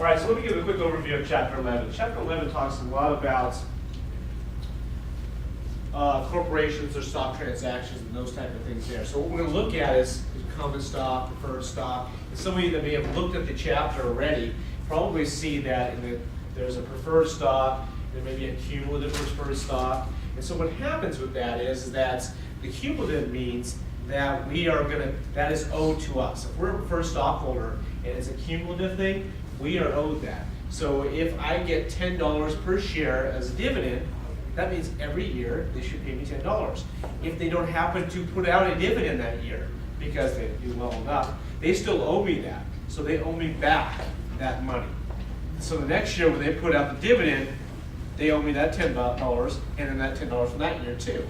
All right, so let me give a quick overview of Chapter 11. Chapter 11 talks a lot about corporations or stock transactions and those type of things there. So what we're going to look at is common stock, preferred stock. And some of you that may have looked at the chapter already probably see that there's a preferred stock, there may be a cumulative preferred stock. And so what happens with that is that the cumulative means that that is owed to us. If we're a preferred stockholder and it's a cumulative thing, we are owed that. So if I get $10 per share as a dividend, that means every year they should pay me $10. If they don't happen to put out a dividend that year because they do well enough, they still owe me that. So they owe me back that money. So the next year when they put out the dividend, they owe me that $10 and then that $10 from that year too.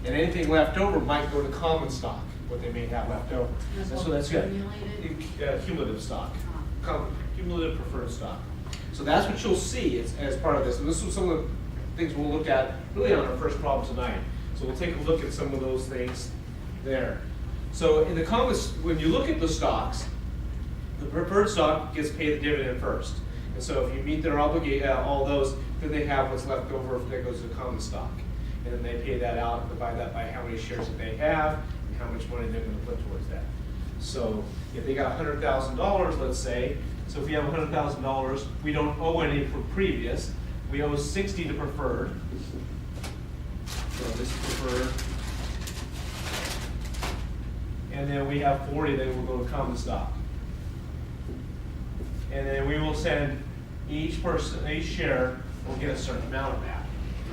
And anything left over might go to common stock, what they may have left over. So that's good. Cumulative stock, cumulative preferred stock. So that's what you'll see as part of this. And this is some of the things we'll look at really on our first problem tonight. So we'll take a look at some of those things there. So in the comments, when you look at the stocks, the preferred stock gets paid the dividend first. And so if you meet their obligation, all those, then they have what's left over if that goes to common stock. And then they pay that out and divide that by how many shares that they have and how much money they're going to put towards that. So if they got $100,000, let's say, so if we have $100,000, we don't owe any for previous. We owe 60 to preferred. So this is preferred. And then we have 40 that will go to common stock. And then we will send each share will get a certain amount of that.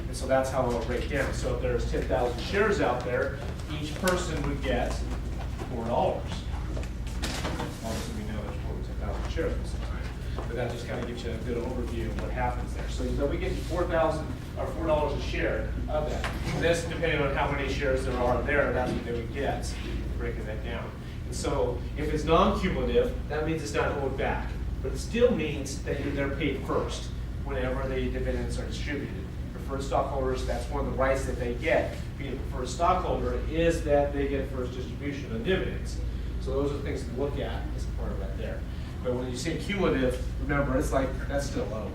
And so that's how it'll break down. So if there's 10,000 shares out there, each person would get $4. Obviously we know there's more than 10,000 shares at the time. But that just kind of gives you a good overview of what happens there. So they'll be getting $4 a share of that. And this, depending on how many shares there are there, that's what they would get, breaking that down. And so if it's non-cumulative, that means it's not owed back. But it still means that they're paid first whenever the dividends are distributed. Preferred stockholders, that's one of the rights that they get. Being a preferred stockholder is that they get first distribution of dividends. So those are things to look at as part of that there. But when you say cumulative, remember, it's like that's still owed.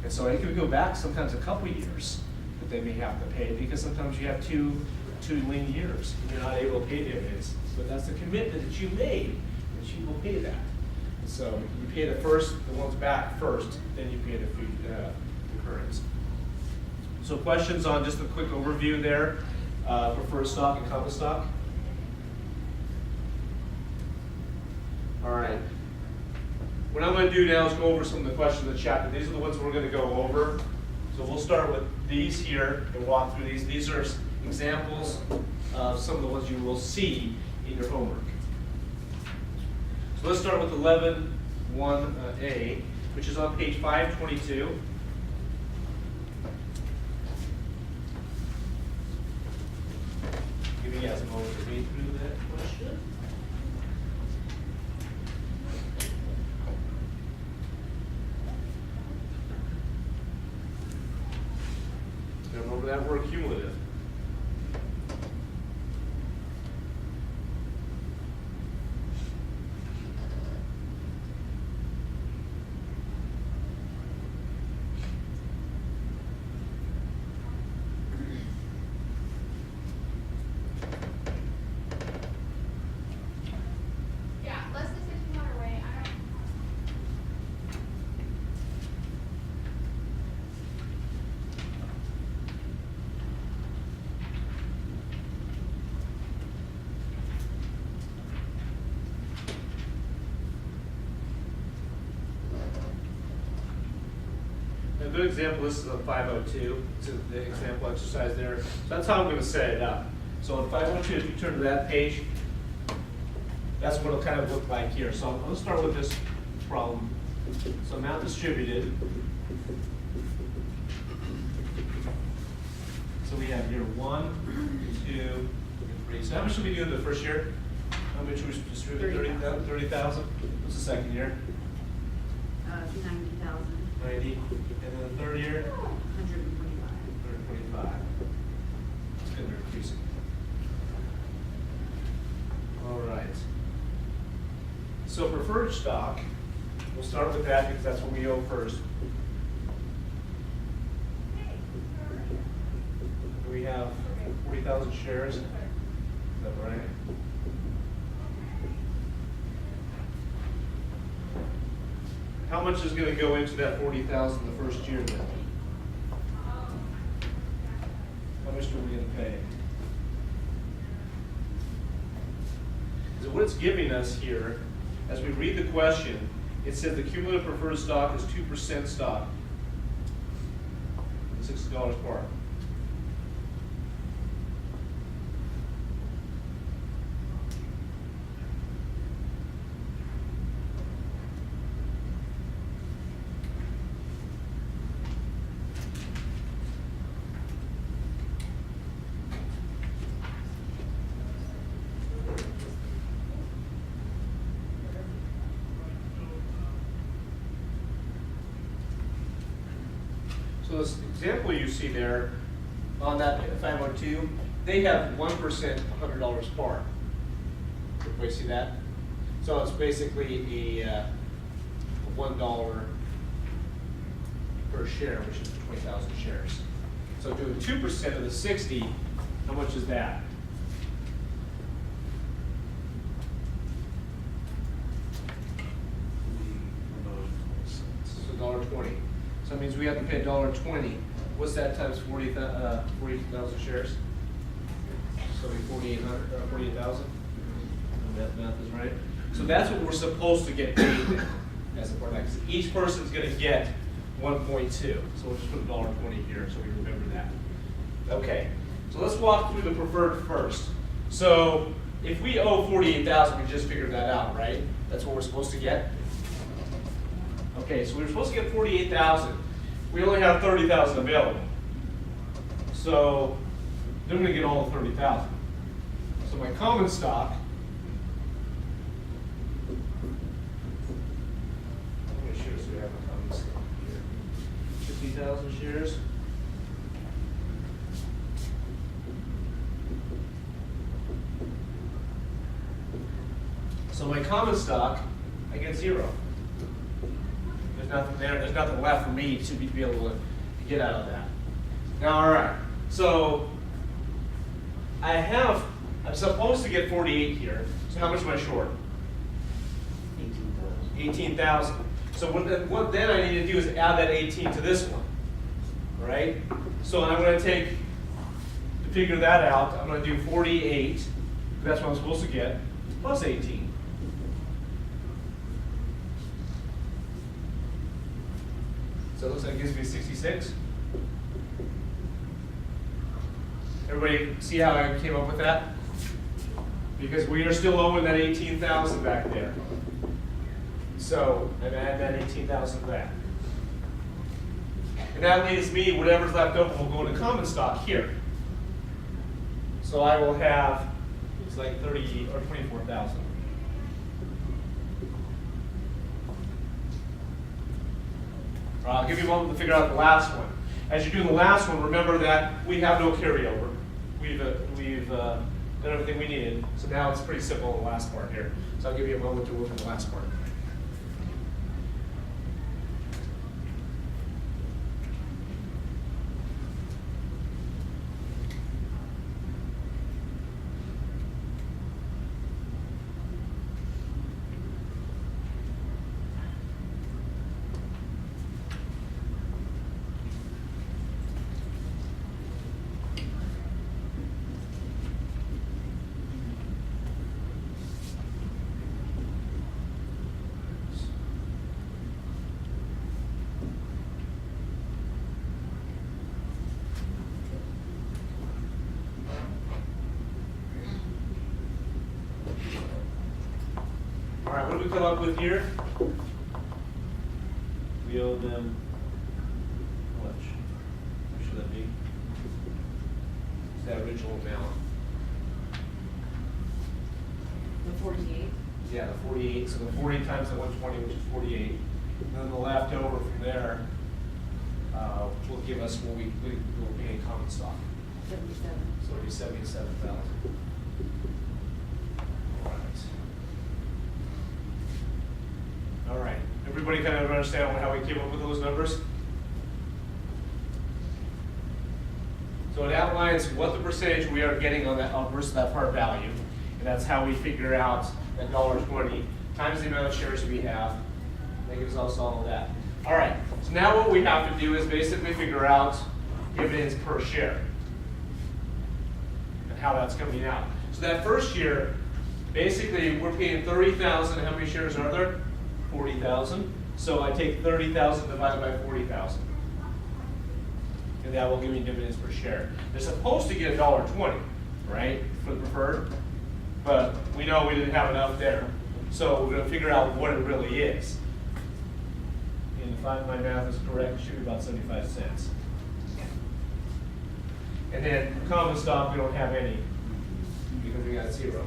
And so it could go back sometimes a couple years that they may have to pay because sometimes you have two lean years and you're not able to pay dividends. But that's the commitment that you made that you will pay that. And so you pay the ones back first, then you pay the current. So questions on just a quick overview there, preferred stock and common stock? All right. What I'm going to do now is go over some of the questions in the chapter. These are the ones we're going to go over. So we'll start with these here and walk through these. These are examples of some of the ones you will see in your homework. So let's start with 11.1a, which is on page 522. Give you guys a moment to read through that question. Remember that word cumulative. A good example, this is on 502. This is the example exercise there. So that's how I'm going to set it up. So on 502, if you turn to that page, that's what it'll kind of look like here. So I'm going to start with this problem. So amount distributed. So we have here 1, 2, and 3. So how much should we do in the first year? How much we distribute? 30,000. What's the second year? 90,000. 90. And then the third year? 125. 125. It's good, they're increasing. All right. So preferred stock, We'll start with that because that's what we owe first. We have 40,000 shares. Is that right? How much is going to go into that 40,000 the first year then? How much are we going to pay? So what it's giving us here, as we read the question, it says the cumulative preferred stock is 2% stock, $60 par. So this example you see there on that 502, they have 1% $100 par. Everybody see that? So it's basically a $1 per share, which is 20,000 shares. So doing 2% of the 60, how much is that? So $1.20. So that means we have to pay $1.20. What's that times 40,000 shares? So it'll be 48,000. That math is right. So that's what we're supposed to get paid then, as a part of that. 'Cause each person's going to get 1.2. So we'll just put $1.20 here so we remember that. Okay. So let's walk through the preferred first. So if we owe 48,000, we just figured that out, right? That's what we're supposed to get. Okay, so we were supposed to get 48,000. We only have 30,000 available. So then we're going to get all the 30,000. So my common stock, how many shares do we have in common stock here? 50,000 shares. So my common stock, I get 0. There's nothing there. There's nothing left for me to be able to get out of that. Now, all right. So I'm supposed to get 48 here. So how much am I short? 18,000. So what then I need to do is add that 18 to this one, right? So I'm going to to figure that out, I'm going to do 48. That's what I'm supposed to get, plus 18. So it looks like it gives me 66. Everybody see how I came up with that? Because we are still owing that 18,000 back there. So I'm add that 18,000 to that. And that leaves me, whatever's left over will go into common stock here. So I will have, it's like 30 or 24,000. I'll give you a moment to figure out the last one. As you do the last one, remember that we have no carryover. We've done everything we needed. So now it's pretty simple, the last part here. So I'll give you a moment to work on the last part. All right, what did we come up with here? We owe them how much? What should that be? It's that original amount. The 48? Yeah, the 48. So the 40 times the 120, which is 48. And then the leftover from there will give us what will be in common stock. 77. So it'll be 77,000. All right. Everybody everybody kind of understand how we came up with those numbers? So it outlines what the percentage we are getting on that versus that par value, and that's how we figure out that $1.20 times the amount of shares we have. That gives us all of that. All right. So now what we have to do is basically figure out dividends per share and how that's coming out. So that first year, basically we're paying 30,000. How many shares are there? 40,000. So I take 30,000 divided by 40,000. And that will give me dividends per share. They're supposed to get $1.20, right, for the preferred, but we know we didn't have enough there. So we're going to figure out what it really is. And if my math is correct, it should be about 75 cents. And then common stock, we don't have any because we got 0.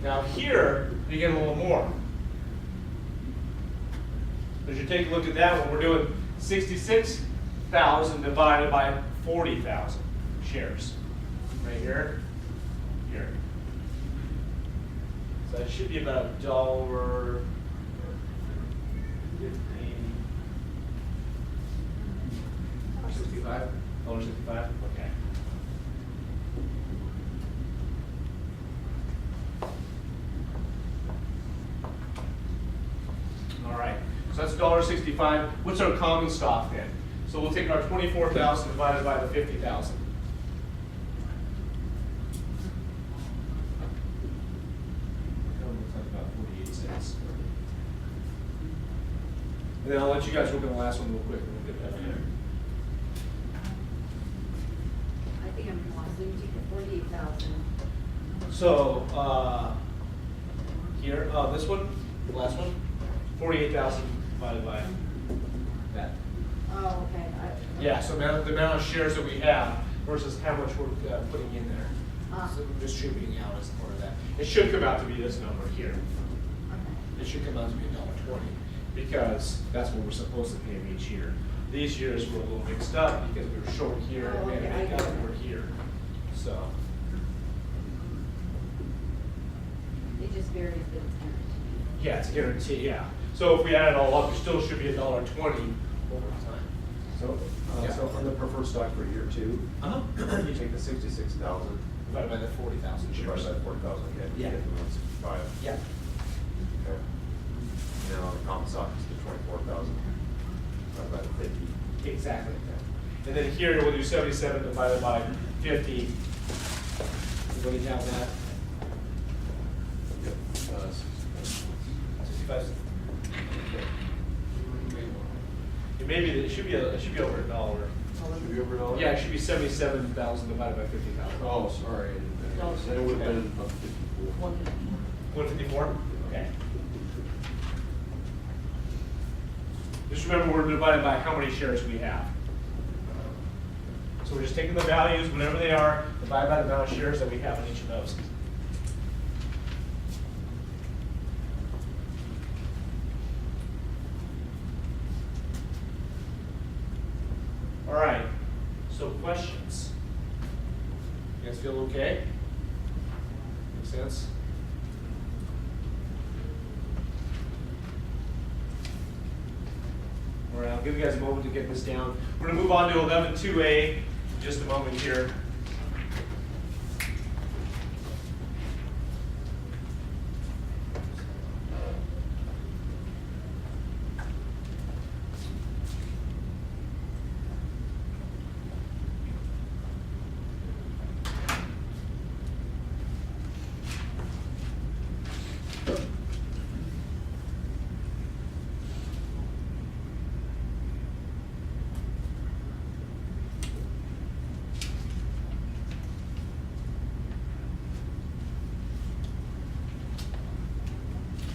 Now here, you get a little more. As you take a look at that one, we're doing 66,000 divided by 40,000 shares. Right here, here. So that should be about $1.50. $1.65? Okay. All right. So that's $1.65. What's our common stock then? So we'll take our 24,000 divided by the 50,000. Looks like about 48 cents. And then I'll let you guys look at the last one real quick and we'll get that in there. I think I'm lost, so you take the 48,000. So, here, this one, the last one, 48,000 divided by that. Oh, okay. Yeah, so the amount of shares that we have versus how much we're putting in there. So we're distributing out as part of that. It should come out to be this number here. Okay. It should come out to be $1.20 because that's what we're supposed to pay them each year. These years were a little mixed up because we were short here and we had to make up for here. So. It just varies the tenor. Yeah, it's a guarantee, yeah. So if we add it all up, it still should be $1.20 over time. So, Yeah. so on the preferred stock for year 2, you take the 66,000 Divided by the 40,000 shares. divided by 40,000, yeah, you Yeah. get the 165. Yeah. Okay. And then on the common stock, it's the 24,000 divided by the 50. Exactly. And then here we'll do 77 divided by 50. Everybody have that? Yep. 65 cents. It should be over $1. Should be over $1? Yeah, it should be 77,000 divided by 50,000. Oh, sorry. Then it would have been about 54. 154? Okay. Just remember we're divided by how many shares we have. So we're just taking the values, whatever they are, divided by the amount of shares that we have in each of those. All right, so questions? You guys feel okay? Make sense? All right, I'll give you guys a moment to get this down. We're going to move on to 11.2a in just a moment here.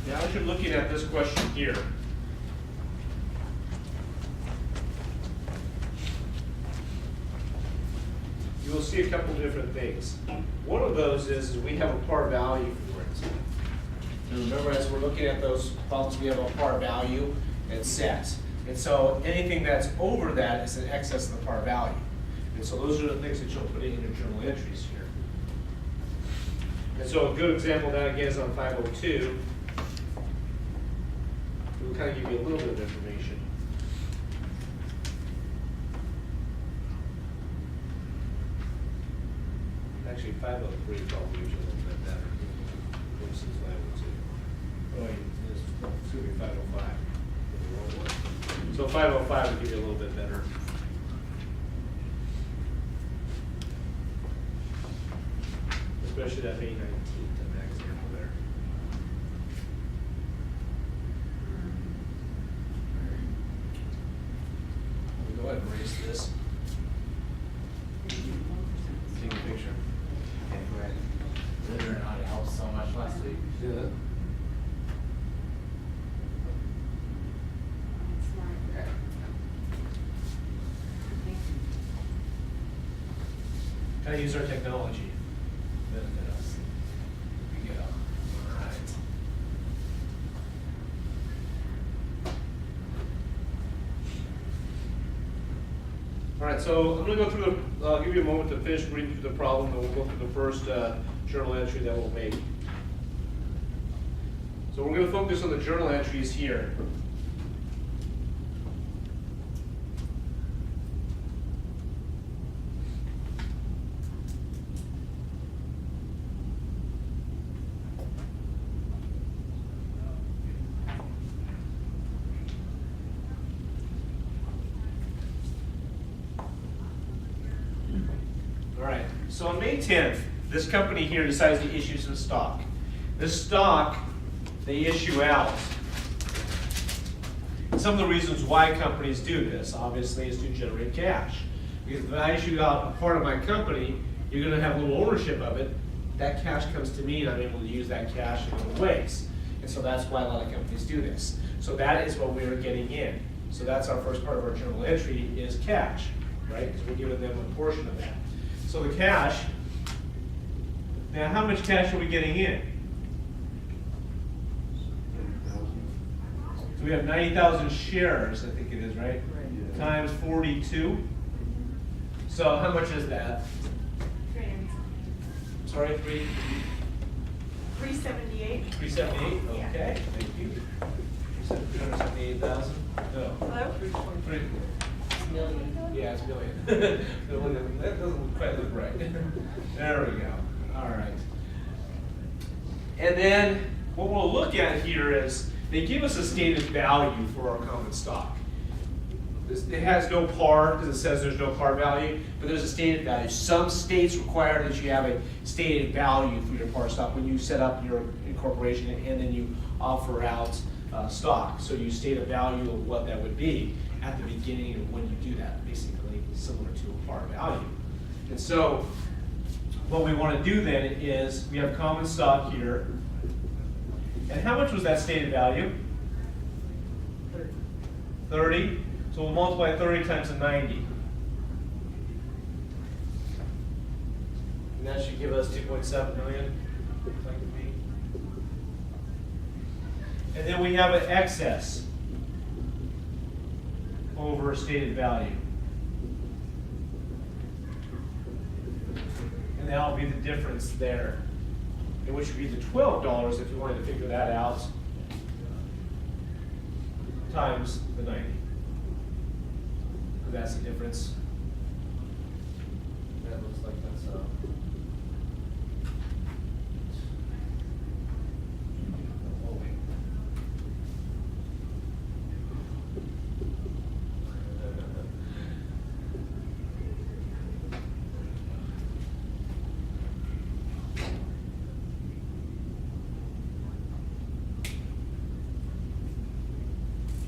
Now, as you're looking at this question here, you will see a couple different things. One of those is we have a par value for it. And remember, as we're looking at those problems, we have a par value and set. And so anything that's over that is in excess of the par value. And so those are the things that you'll put in your journal entries here. And so a good example of that again is on 502. So we'll kind of give you a little bit of information. Actually, 503 probably usually a little bit better. Versus 502. Oh, wait, excuse me, 505. So 505 would give you a little bit better. Especially that May 19th, that example there. We'll go ahead and erase this. Take a picture. Okay, go ahead. Believe it or not, it helped so much last week. See that? Smart. Okay. Thank you. Gotta use our technology. Benefit us. Here we go. All right. All right, so I'm gonna go through I'll give you a moment to finish reading through the problem, and we'll go through the first journal entry that we'll make. So we're gonna focus on the journal entries here. All right, so on May 10th, this company here decides to issue some stock. This stock they issue out. Some of the reasons why companies do this, obviously, is to generate cash. Because if I issue out a part of my company, you're gonna have a little ownership of it. That cash comes to me and I'm able to use that cash in other ways. And so that's why a lot of companies do this. So that is what we're getting in. So that's our first part of our journal entry is cash, right? Because we're giving them a portion of that. So the cash, now how much cash are we getting in? So we have 90,000 shares, I think it is, right? Times 42. So how much is that? Sorry, 378. 378? Yeah. Okay, thank you. You said 378,000? No. Hello? 3. Million. Yeah, it's million. That doesn't quite look right. There we go. All right. And then what we'll look at here is they give us a stated value for our common stock. It has no par because it says there's no par value, but there's a stated value. Some states require that you have a stated value for your par stock when you set up your incorporation and then you offer out stock. So you state a value of what that would be at the beginning of when you do that, basically similar to a par value. And so what we want to do then is we have common stock here. And how much was that stated value? 30. So we'll multiply 30 times the 90. And that should give us 2.7 million. Like to be. And then we have an excess over stated value. And that'll be the difference there. And which would be the $12 if you wanted to figure that out, times the 90. That's the difference. That looks like that's oh, wait.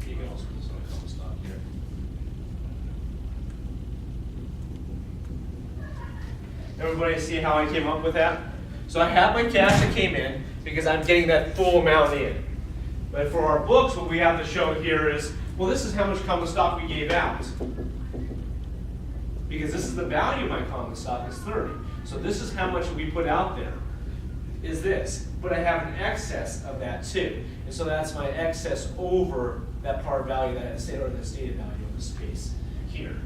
You can also put some common stock here. Everybody see how I came up with that? So I have my cash that came in because I'm getting that full amount in. But for our books, what we have to show here is, well, this is how much common stock we gave out. Because this is the value of my common stock is 30. So this is how much we put out there, is this. But I have an excess of that too. And so that's my excess over that par value that I stated, or the stated value of the space here.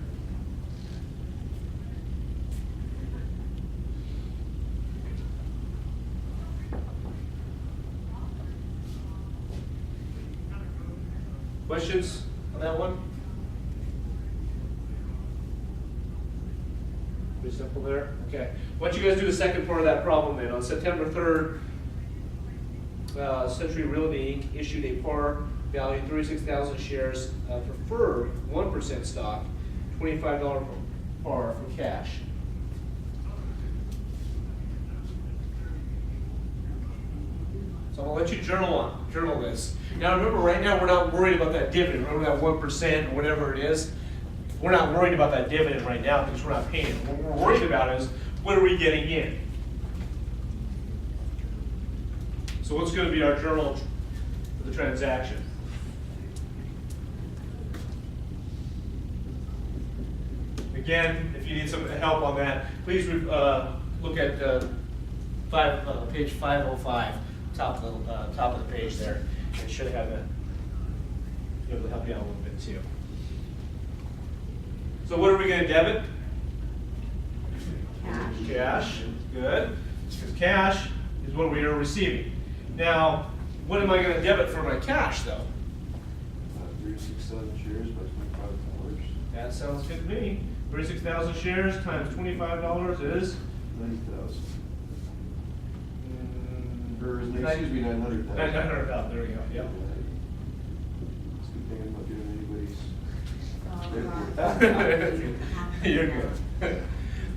Questions on that one? Pretty simple there, okay. Why don't you guys do the second part of that problem then? On September 3rd, Century Realty Inc. issued a par value 36,000 shares of preferred 1% stock, $25 par for cash. So I'll let you journal this. Now remember, right now, we're not worried about that dividend. Remember that 1% or whatever it is? We're not worried about that dividend right now because we're not paying it. What we're worried about is, what are we getting in? So what's going to be our journal for the transaction? Again, if you need some help on that, please look at page 505, top of the page there. It should have be able to help you out a little bit too. So what are we going to debit? Cash. Cash, good. Because cash is what we are receiving. Now, what am I going to debit for my cash though? 367 shares by $25. That sounds good to me. 36,000 shares times $25 is? 90,000. Excuse me, 900,000. 900,000, there we go, yep. It's a good thing I'm not giving anybody's. You're good.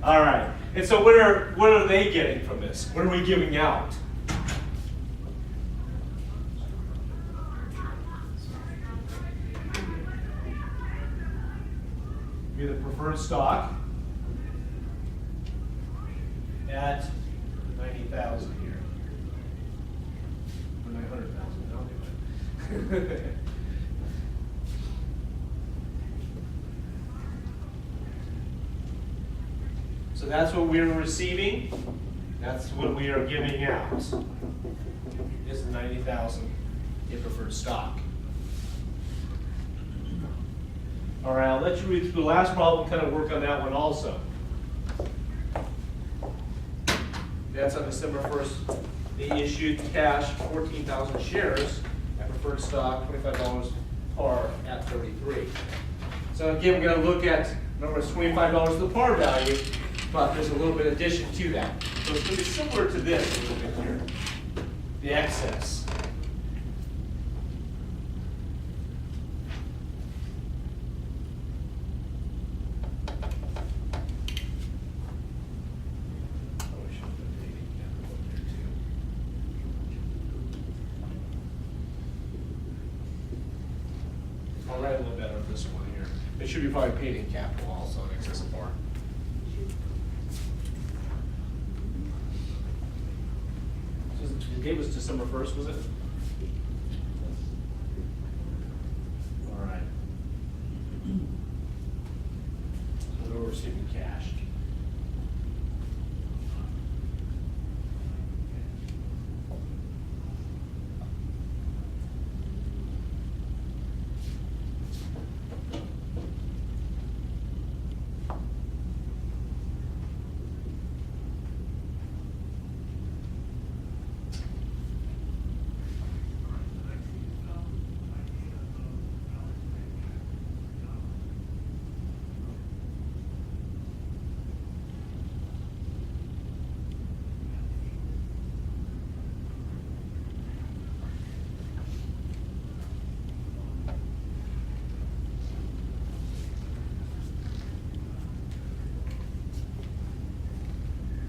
All right, and so what are they getting from this? What are we giving out? Be the preferred stock at 90,000 here. Or 900,000, no? So that's what we're receiving. That's what we are giving out. Is 90,000 in preferred stock. All right, I'll let you read through the last problem, kind of work on that one also. That's on December 1st. They issued cash 14,000 shares at preferred stock, $25 par at 33. So again, we're going to look at, remember it's $25 the par value, but there's a little bit addition to that. So it's going to be similar to this a little bit here, the excess. I'll write a little better on this one here. It should be probably paid in capital also in excess of par. The date was December 1st, was it? All right. So we're receiving cash.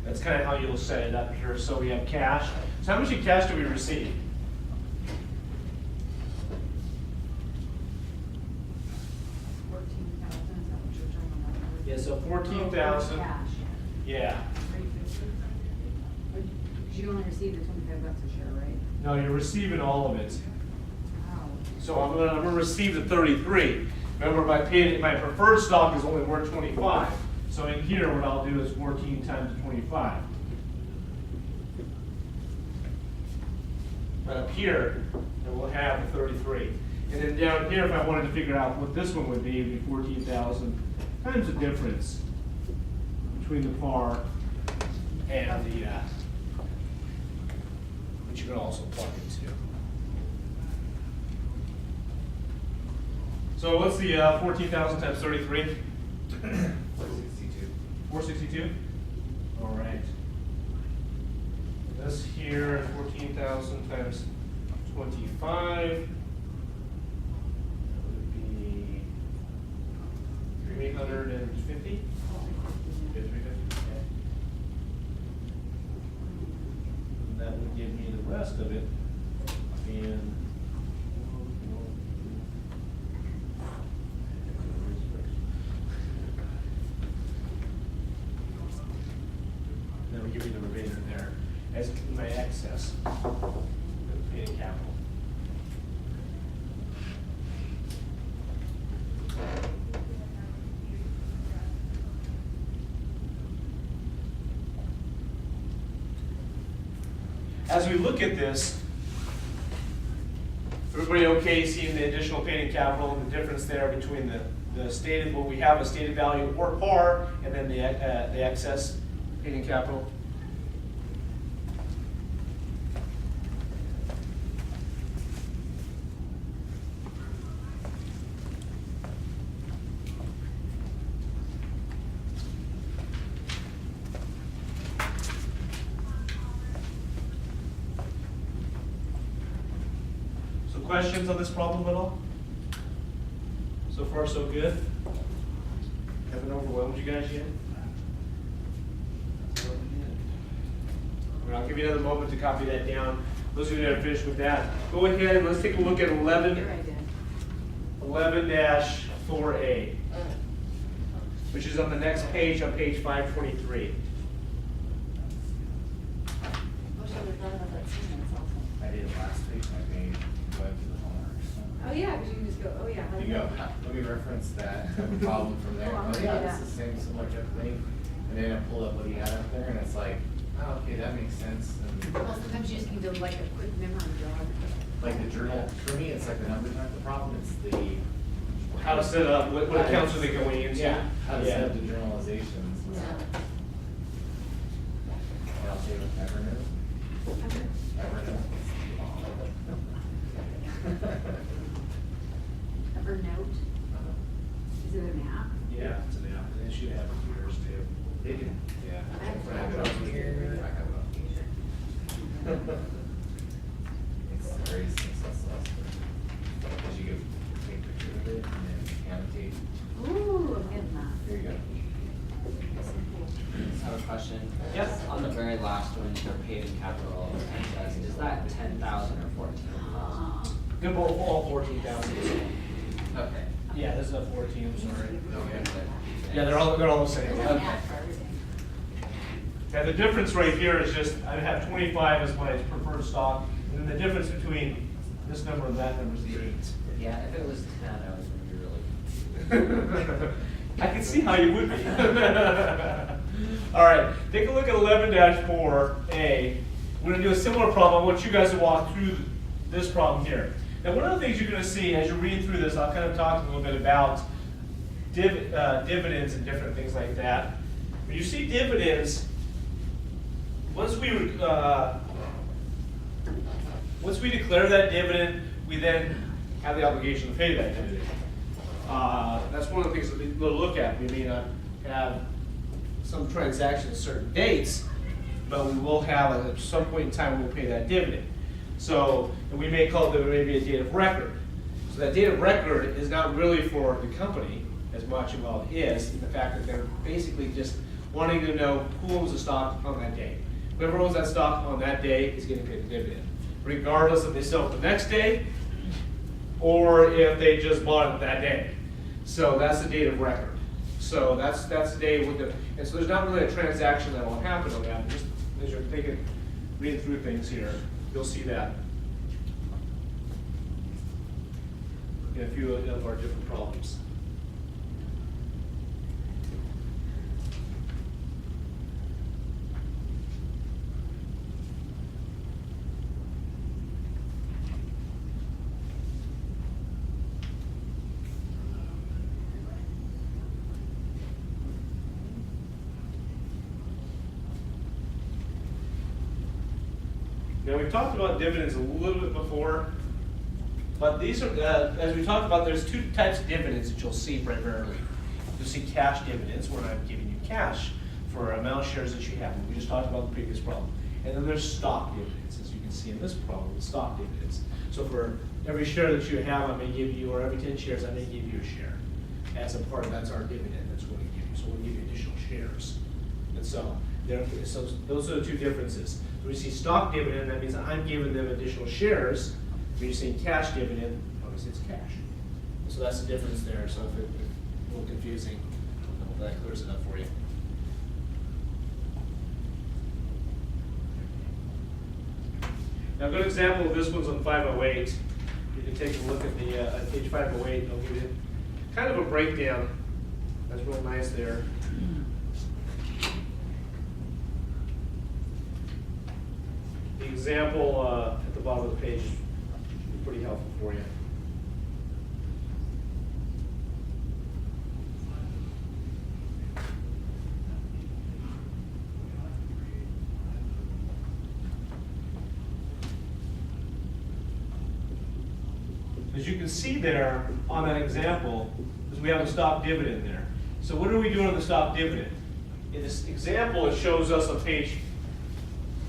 That's kind of how you'll set it up here. So we have cash. So how much in cash do we receive? Yeah, so 14,000. Cash. Yeah. You only receive the $25 a share, right? No, you're receiving all of it. Wow. So I'm gonna receive the 33. Remember, my preferred stock is only worth 25. So in here, what I'll do is 14 times 25. But up here, then we'll have the 33. And then down here, if I wanted to figure out what this one would be, it'd be 14,000 times the difference between the par and the, which you can also plug into. So what's the 14,000 times 33? 462. 462? All right. This here, 14,000 times 25. That would be 350? Yeah, 350. Okay. And that would give me the rest of it in. That would give me the remainder there as my excess paid capital. As we look at this, everybody okay seeing the additional paid in capital and the difference there between the stated, what we have a stated value or par, and then the excess paid in capital? So questions on this problem at all? So far, so good? Haven't overwhelmed you guys yet? I'll give you another moment to copy that down. Those of you that are finished with that, go ahead and let's take a look at You're 11. right, Dan. 11-4A, which is on the next page, on page 523. Wish I would've thought about that sooner, that's awesome. I did it last week, I made web to the homework. Oh, yeah, because you can just go, oh, yeah. how You do go, let me reference that problem from there. Oh, I'm Oh, gonna yeah, do it's that. the same similar type of thing. And then I pull up what he had up there and it's like, oh, okay, that makes sense. And Well, sometimes you just need to like a quick memory jog. like the journal, for me, it's like the numbers aren't the problem, it's the. How to set up, what accounts are they going into? Yeah, how to Yeah. set up the journalizations. Yeah. And I'll say with Evernote. Evernote. Evernote, is it an app? Yeah, it's an app, and it should have yours too. They do, yeah. I have When I have it on here, I have it on here. It's very successful. Because you can take pictures of it and then annotate. Ooh, I'm getting that. There you go. I have a question. Yes. On the very last one, your paid in capital excess, is that 10,000 or 14,000? They're both all 14,000. Okay. Yeah, this is a 14, I'm sorry. Okay. Yeah, they're all the same. There's an app for everything. Yeah, the difference right here is just, I have 25 as my preferred stock, and then the difference between this number and that number is the 8. Yeah, if it was 10, I was gonna be really confused. I can see how you would be. All right, take a look at 11-4A. We're gonna do a similar problem. I want you guys to walk through this problem here. Now, one of the things you're gonna see as you read through this, I'll kind of talk a little bit about dividends and different things like that. When you see dividends, once we declare that dividend, we then have the obligation to pay that dividend. That's one of the things that we'll look at. We may not have some transactions at certain dates, but we will have at some point in time we'll pay that dividend. So, and we may call it maybe a date of record. So that date of record is not really for the company as much as well it is in the fact that they're basically just wanting to know who owns the stock on that day. Whoever owns that stock on that day is getting paid the dividend, regardless if they sell it the next day or if they just bought it that day. So that's the date of record. So that's the day with the, and so there's not really a transaction that will happen on that. Just as you're thinking, reading through things here, you'll see that in a few of our different problems. Now, we've talked about dividends a little bit before, But these are, as we talked about, there's two types of dividends that you'll see primarily. You'll see cash dividends, where I'm giving you cash for amount of shares that you have. We just talked about the previous problem. And then there's stock dividends, as you can see in this problem, with stock dividends. So for every share that you have, I may give you, or every 10 shares, I may give you a share. As a part of, that's our dividend that's going to give you. So we'll give you additional shares. And so, so those are the two differences. When you see stock dividend, that means I'm giving them additional shares. When you see cash dividend, obviously it's cash. So that's the difference there. So if it's a little confusing, I hope that clears it up for you. Now, a good example of this one's on 508. You can take a look at the page 508, and I'll give you kind of a breakdown. That's real nice there. The example at the bottom of the page should be pretty helpful for you. As you can see there on that example, is we have a stock dividend there. So what are we doing on the stock dividend? In this example, it shows us on page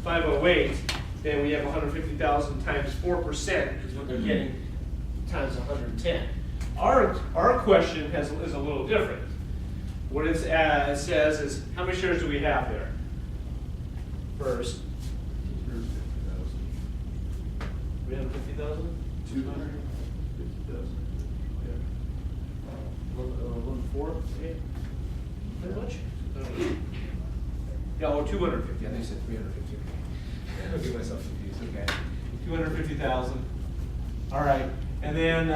508 that we have 150,000 times 4% is what they're getting times 110. Our question is a little different. What it says is, how many shares do we have there? First, 350,000? 250,000. 1/4, okay. How much? Yeah, or 250, I think I said 350. I'll get myself confused, okay. 250,000. All right, and then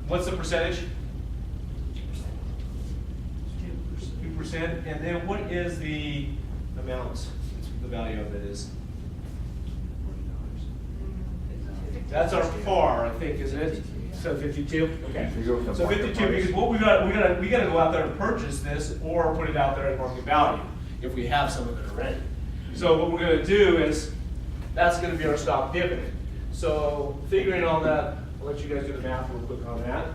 what's the percentage? 2%. And then what is the amount? The value of it is? That's our par, I think, isn't it? So 52. Okay. You go with the So market 52 price. because what we got to go out there and purchase this, or put it out there at market value if we have some of it already. So what we're going to do is that's going to be our stock dividend. So figuring on that, I'll let you guys do the math real quick on that.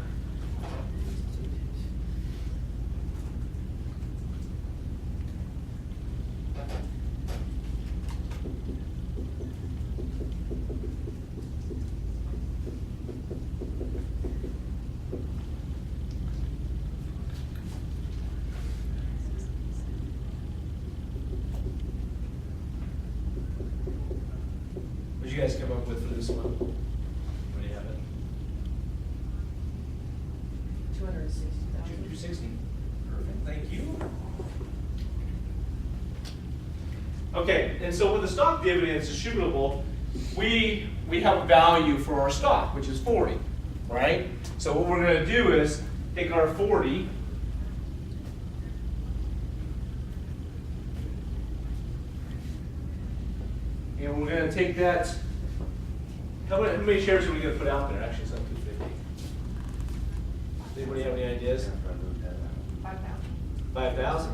What did you guys come up with for this one? What do you have it? 260,000. 260. Perfect, thank you. Okay, and so with the stock dividends distributable, we have a value for our stock, which is 40, right? So what we're going to do is take our 40, and we're going to take that. How many shares are we going to put out there? Actually, it's up to 50. Anybody have any ideas? 5,000. 5,000.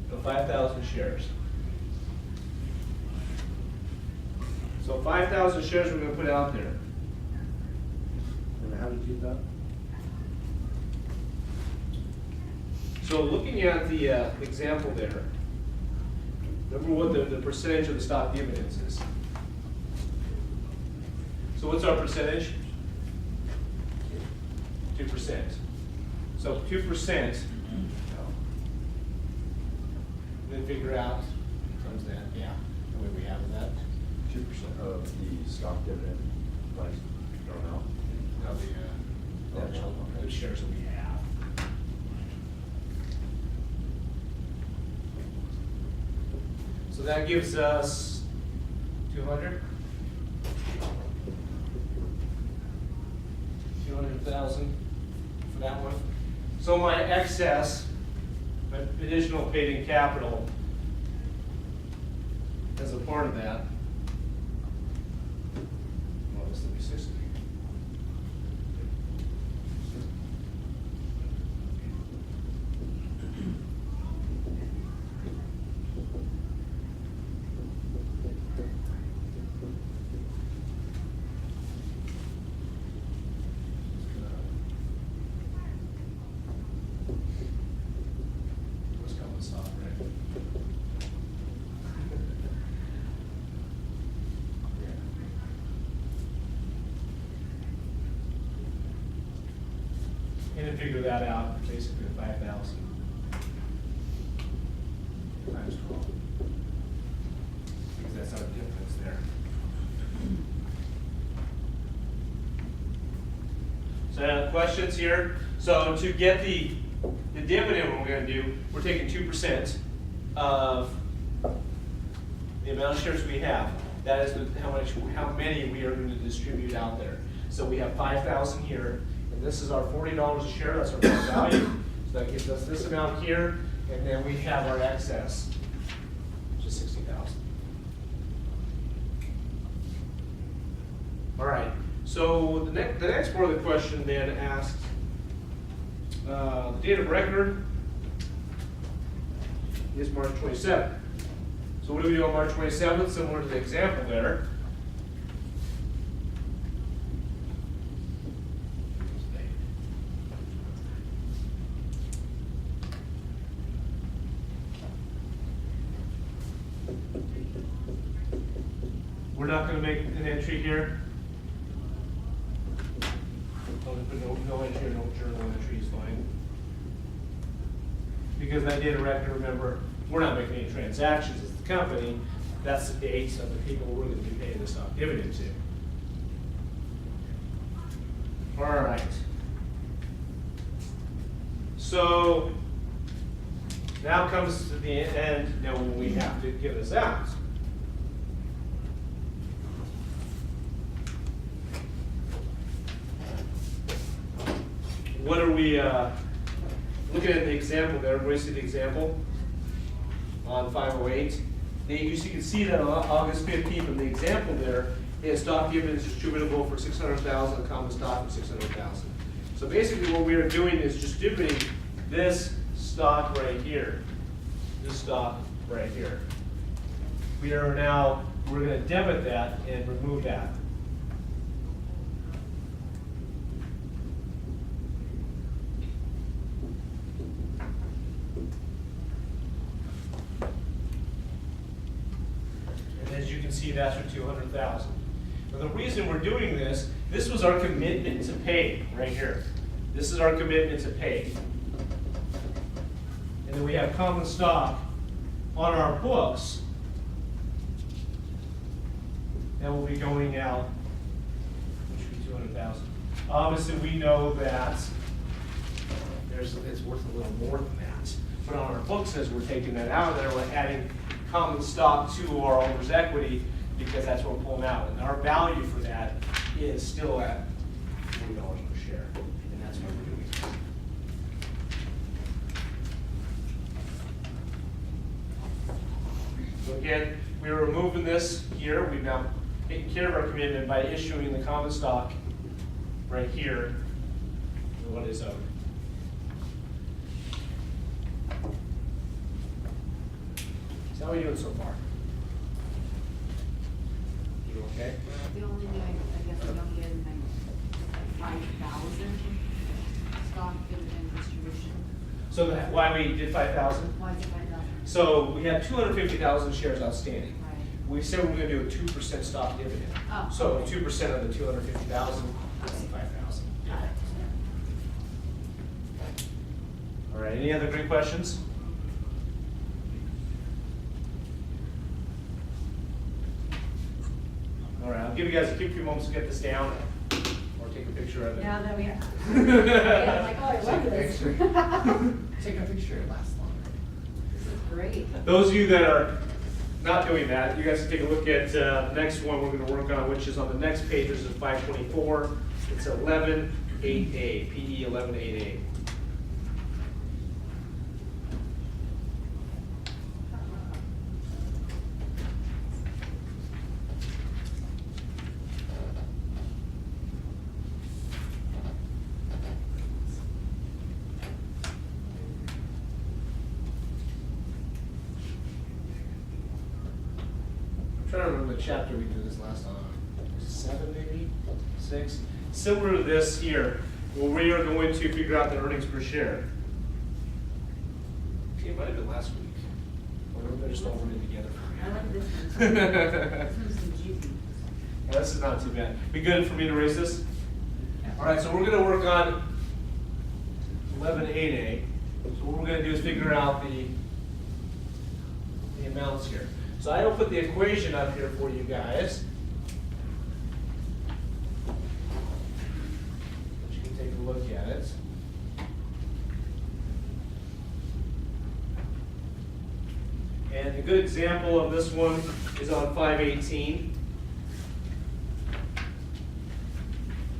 So 5,000 shares. So 5,000 shares we're going to put out there. And how did you do that? So looking at the example there, remember what the percentage of the stock dividends is. So what's our percentage? 2%. So 2%, then figure out, comes that, yeah, the way we have that. 2% of the stock dividend price. Don't know. Of the actual the shares that we have. So that gives us 200. 200,000 for that one. So my excess, my additional paid in capital, as a part of that, well, this will be 60. And then figure that out, basically at 5,000 times 12. Because that's our difference there. So questions here? So to get the dividend, what we're gonna do, we're taking 2% of the amount of shares we have. That is how many we are gonna distribute out there. So we have 5,000 here, and this is our $40 a share, that's our par value. So that gives us this amount here, and then we have our excess, which is 60,000. All right, so the next part of the question then asks, the date of record is March 27th. So what do we do on March 27th? Similar to the example there. We're not going to make an entry here. I'll just put no entry or no journal entry is fine. Because that data record, remember, we're not making any transactions as the company. That's the dates of the people we're going to be paying the stock dividend to. All right. So now comes to the end, now when we have to give this out. What are we looking at the example there? Everybody see the example on 508? You can see that on August 15th in the example there is stock dividends distributable for 600,000, common stock for 600,000. So basically what we are doing is distributing this stock right here. This stock right here. We're going to debit that and remove that. As you can see, that's for 200,000. Now the reason we're doing this was our commitment to pay right here. This is our commitment to pay. And then we have common stock on our books that will be going out, which would be 200,000. Obviously, we know that it's worth a little more than that. But on our books, as we're taking that out of there, we're adding common stock to our owner's equity because that's what we're pulling out. And our value for that is still at $40 per share. And that's what we're doing. So again, we are removing this here. We've now taken care of our commitment by issuing the common stock right here. What is owed? So how are you doing so far? You okay? The only thing I guess I don't get is like 5,000 stock dividend distribution. So why we did 5,000? Why is it 5,000? So we have 250,000 shares outstanding. Right. We said we're going to do a 2% stock dividend. Oh, So okay. 2% of the 250,000 is 5,000. Got it. All right, any other great questions? All right, I'll give you guys a few moments to get this down or take a picture of it. Now that we are. Yeah, I'm like, oh, I love this. Take a picture, it lasts longer. This is great. Those of you that are not doing that, you guys can take a look at the next one we're going to work on, which is on the next page, which is 524. It's 11.8a, PE 11.8a. I'm trying to remember the chapter we did this last time. 7 maybe? 6? Similar to this here, where we are going to figure out the earnings per share. Okay, it might have been last week. Or we just all run it together. I like this one. This one's some juicy. Yeah, this is not too bad. Be good for me to erase this? All right, so we're going to work on 11.8A. So what we're gonna do is figure out the amounts here. So I will put the equation up here for you guys. You can take a look at it. And a good example of this one is on 518.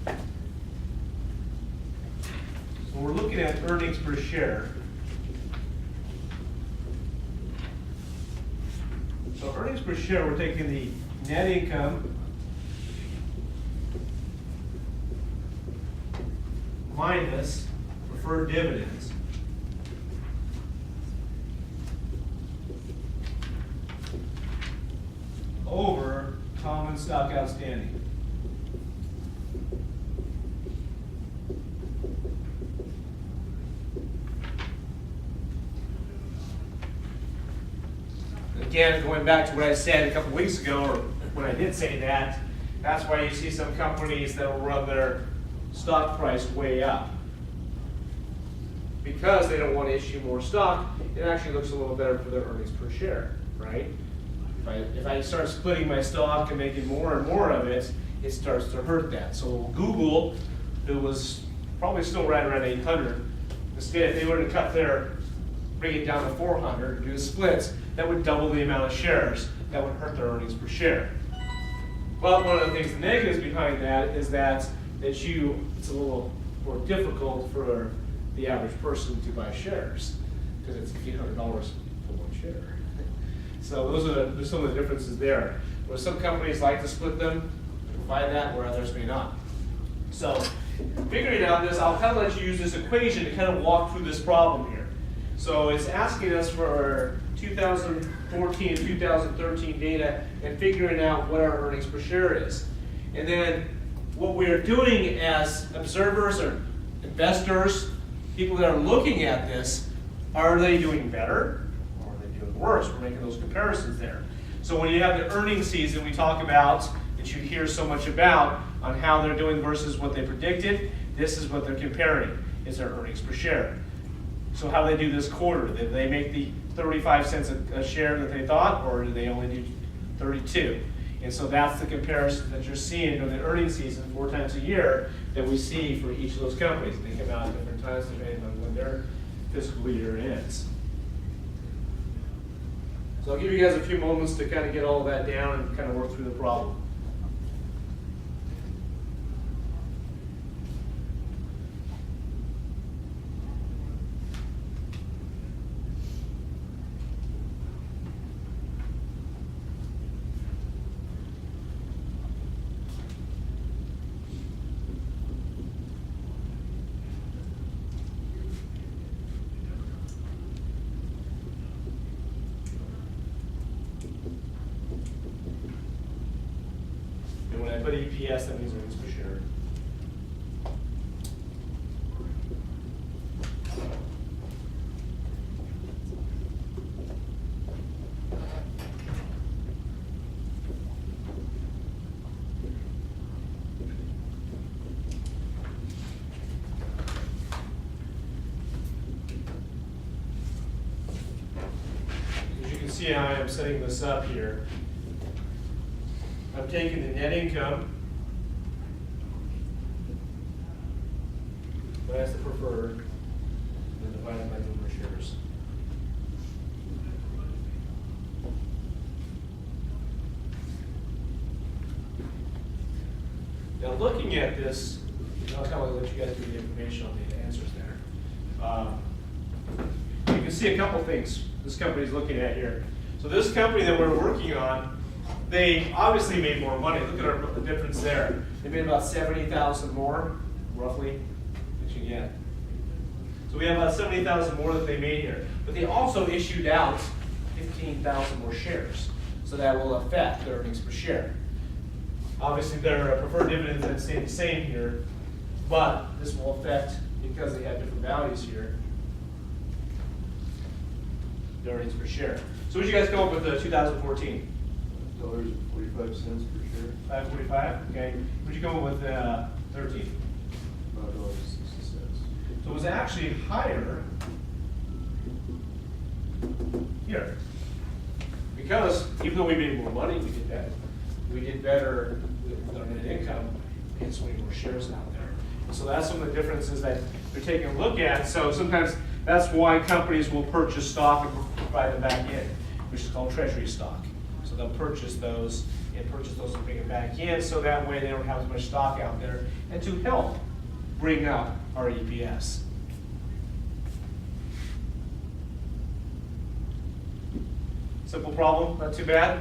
So we're looking at earnings per share. So earnings per share, we're taking the net income minus preferred dividends. Over common stock outstanding. Again, going back to what I said a couple weeks ago, or when I did say that, that's why you see some companies that will run their stock price way up. Because they don't want to issue more stock, it actually looks a little better for their earnings per share, right? If I start splitting my stock and making more and more of it, it starts to hurt that. So Google, who was probably still right around 800, instead, if they were to cut bring it down to 400, do the splits, that would double the amount of shares. That would hurt their earnings per share. But one of the things, the negatives behind that is that it's a little more difficult for the average person to buy shares because it's $1,500 for one share. So there's some of the differences there. Where some companies like to split them, provide that, where others may not. So figuring out this, I'll kind of let you use this equation to kind of walk through this problem here. So it's asking us for 2014 and 2013 data and figuring out what our earnings per share is. And then what we are doing as observers or investors, people that are looking at this, are they doing better or are they doing worse? We're making those comparisons there. So when you have the earnings season we talk about, that you hear so much about, on how they're doing versus what they predicted, this is what they're comparing, is their earnings per share. So how they do this quarter, did they make the 35 cents a share that they thought, or did they only do 32? And so that's the comparison that you're seeing during the earnings season 4 times a year that we see for each of those companies. They come out at different times depending on when their fiscal year ends. So I'll give you guys a few moments to kind of get all of that down and kind of work through the problem. And when I put EPS, that means earnings per share. As you can see how I am setting this up here, I'm taking the net income minus the preferred and divided by the number of shares. Now looking at this, I'll kind of let you guys give the information on the answers there. You can see a couple things this company is looking at here. So this company that we're working on, they obviously made more money. Look at the difference there. They made about 70,000 more, roughly, that you get. So we have about 70,000 more that they made here. But they also issued out 15,000 more shares. So that will affect their earnings per share. Obviously, their preferred dividends that stay the same here, but this will affect, because they have different values here, the earnings per share. So what did you guys come up with 2014? $45 per share. 545, okay. What'd you come up with 13? $5.60. So it was actually higher here. Because even though we made more money, we did better with our net income, and so many more shares out there. So that's some of the differences that they're taking a look at. So sometimes that's why companies will purchase stock and provide them back in, which is called treasury stock. So they'll purchase those and bring it back in, so that way they don't have as much stock out there, and to help bring up our EPS. Simple problem, not too bad.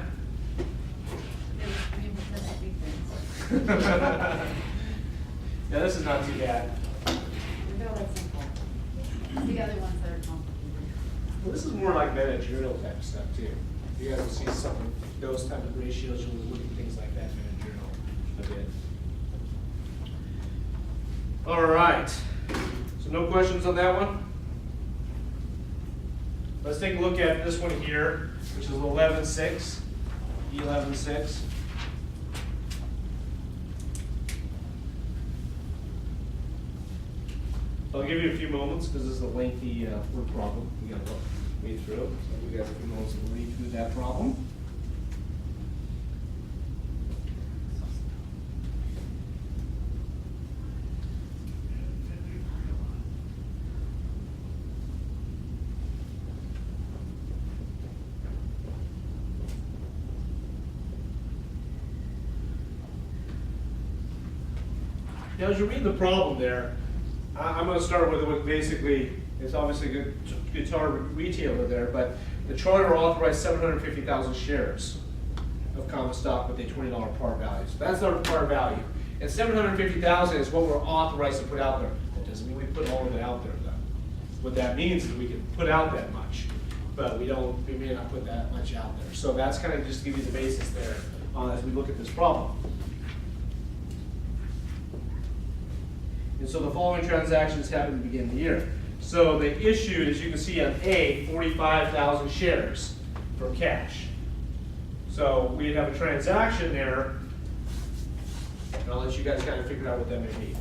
Yeah, this is not too bad. They're like simple. The other ones that are complicated. Well, this is more like managerial type stuff too. You guys will see some of those type of ratios, you'll look at things like that managerial a bit. All right, so no questions on that one? Let's take a look at this one here, which is 11.6, E11.6. I'll give you a few moments because this is a lengthy word problem. We got to read through it. So we got a few moments to read through that problem. Now, as you read the problem there, I'm going to start with what basically is obviously a guitar retailer there, but the charter authorized 750,000 shares of common stock with a $20 par value. So that's our par value. And 750,000 is what we're authorized to put out there. That doesn't mean we put all of it out there, though. What that means is we can put out that much, but we may not put that much out there. So that's kind of just to give you the basis there as we look at this problem. And so the following transactions happened at the beginning of the year. So they issued, as you can see on A, 45,000 shares for cash. So we have a transaction there, and I'll let you guys kind of figure out what that may be.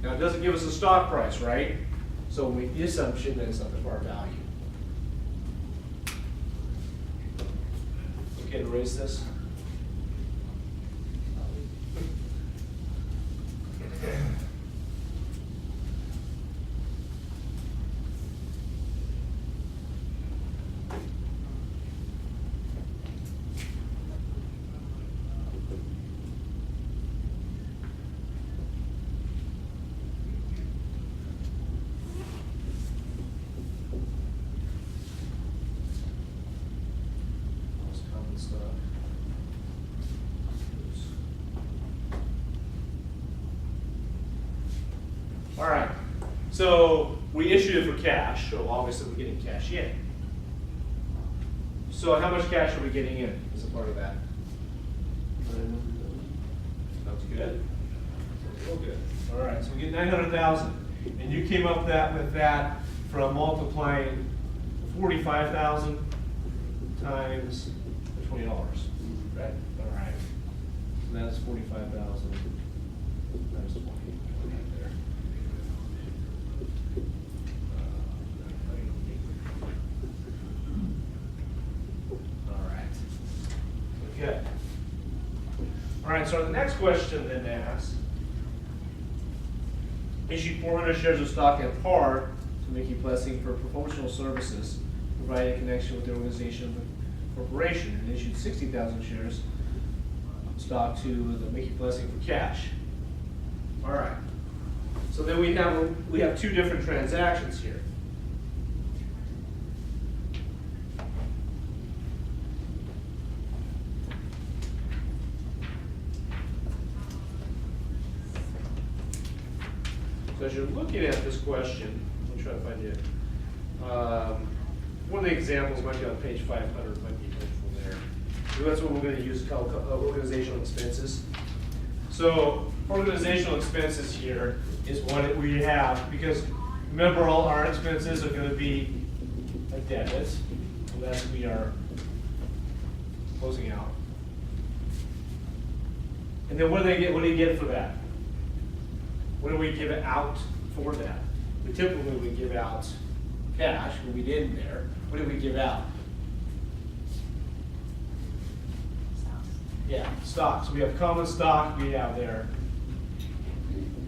Now it doesn't give us a stock price, right? So we make the assumption that it's not the par value. Okay to erase this? Common stuff. All right, so we issued it for cash, so obviously we're getting cash in. So how much cash are we getting in as a part of that? Sounds good. Real good. All right, so we get 900,000, and you came up with that from multiplying 45,000 times the $20, right? All right, so that's 45,000 times 20. Right there. All right. Good. All right, so the next question then asks, issued 400 shares of stock at par to Mickey Blessing for promotional services provided in connection with the organization of the corporation, and issued 60,000 shares of stock to the Mickey Blessing for cash. All right. So then we have two different transactions here. So as you're looking at this question, I'll try to find it. One of the examples might be on page 500, might be helpful there. So that's what we're going to use called organizational expenses. So organizational expenses here is what we have, because remember all our expenses are going to be a debit, unless we are closing out. And then what do they get? What do you get for that? What do we give it out for that. We typically would give out cash, when we did in there. What did we give out? Yeah, stock. So we have common stock we have there.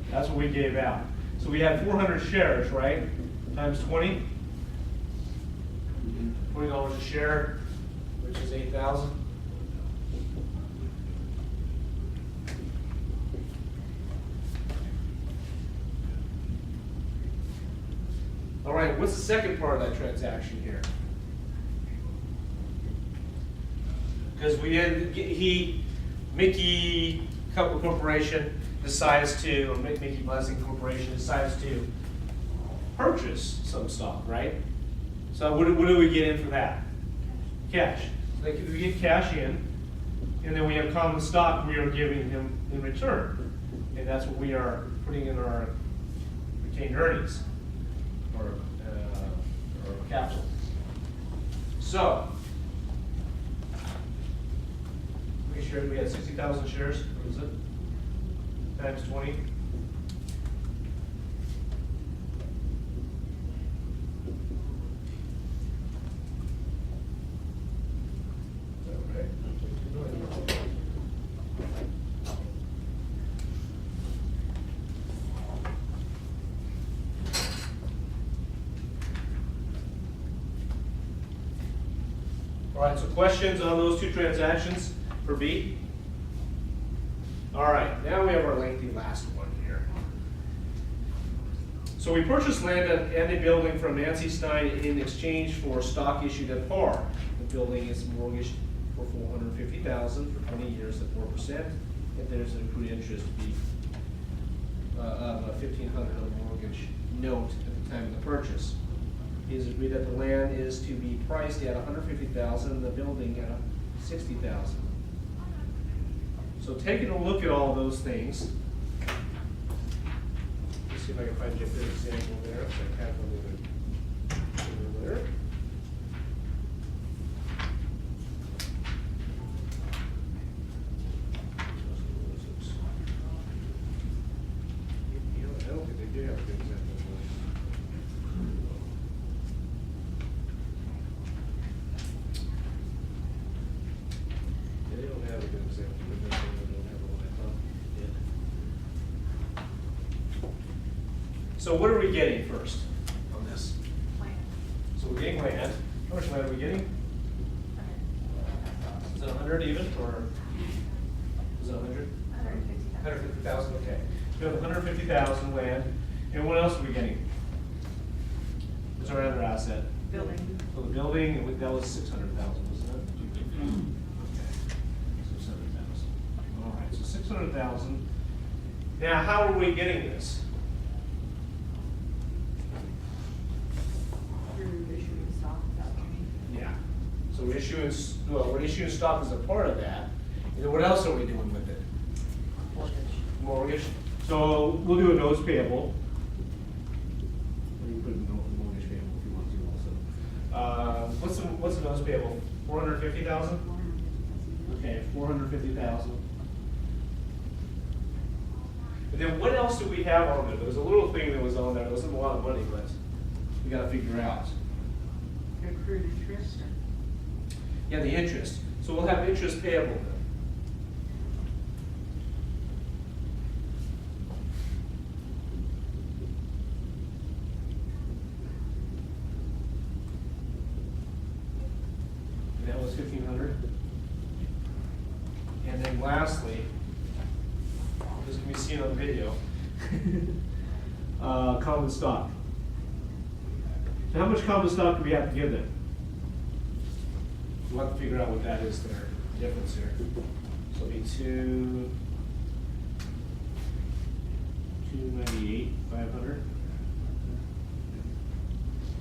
That's what we gave out. So we had 400 shares, right? Times 20. $20 a share, which is 8,000. All right, what's the second part of that transaction here? Because Mickey Corporation decides to, or Mickey Blessing Corporation decides to purchase some stock, right? So what do we get in for that? Cash. So we get cash in, and then we have common stock we are giving him in return. And that's what we are putting in our retained earnings, or capital. So, we shared, we had 60,000 shares, what is it? Times 20. All right, so questions on those two transactions for B? All right, now we have our lengthy last one here. So we purchased land and a building from Nancy Stein in exchange for stock issued at par. The building is mortgaged for $450,000 for 20 years at 4%, and there's an accrued interest fee of $1,500 on the mortgage note at the time of the purchase. He has agreed that the land is to be priced at $150,000 and the building at $60,000. So taking a look at all those things, let's see if I can find you a good example there. If I have one over there. I don't think they do have a good example. They don't have a good example. They don't have one I thought. Yeah. So what are we getting first on this? Plan. So we're getting land. How much land are we getting? Is it 100 even, or is it 100? 150,000, okay. We have 150,000 land, and what else are we getting? What's our other asset? Building. So the building, and that was 600,000, wasn't it? Okay, 600,000. All right, so 600,000. Now, how are we getting this? You're issuing stock, that one. Yeah. So we're issuing stock as a part of that. And then what else are we doing with it? Mortgage. So we'll do a notes payable. Or you put a mortgage payable if you want to also. What's the notes payable? 450,000? Okay, 450,000. And then what else do we have on there? There was a little thing that was on there. It wasn't a lot of money, but we got to figure out. Accrued interest or? Yeah, the interest. So we'll have interest payable then. And that was 1,500. And then lastly, this can be seen on video, common stock. So how much common stock do we have to give them? We'll have to figure out what that is, their difference here. So it'll be 298, 500.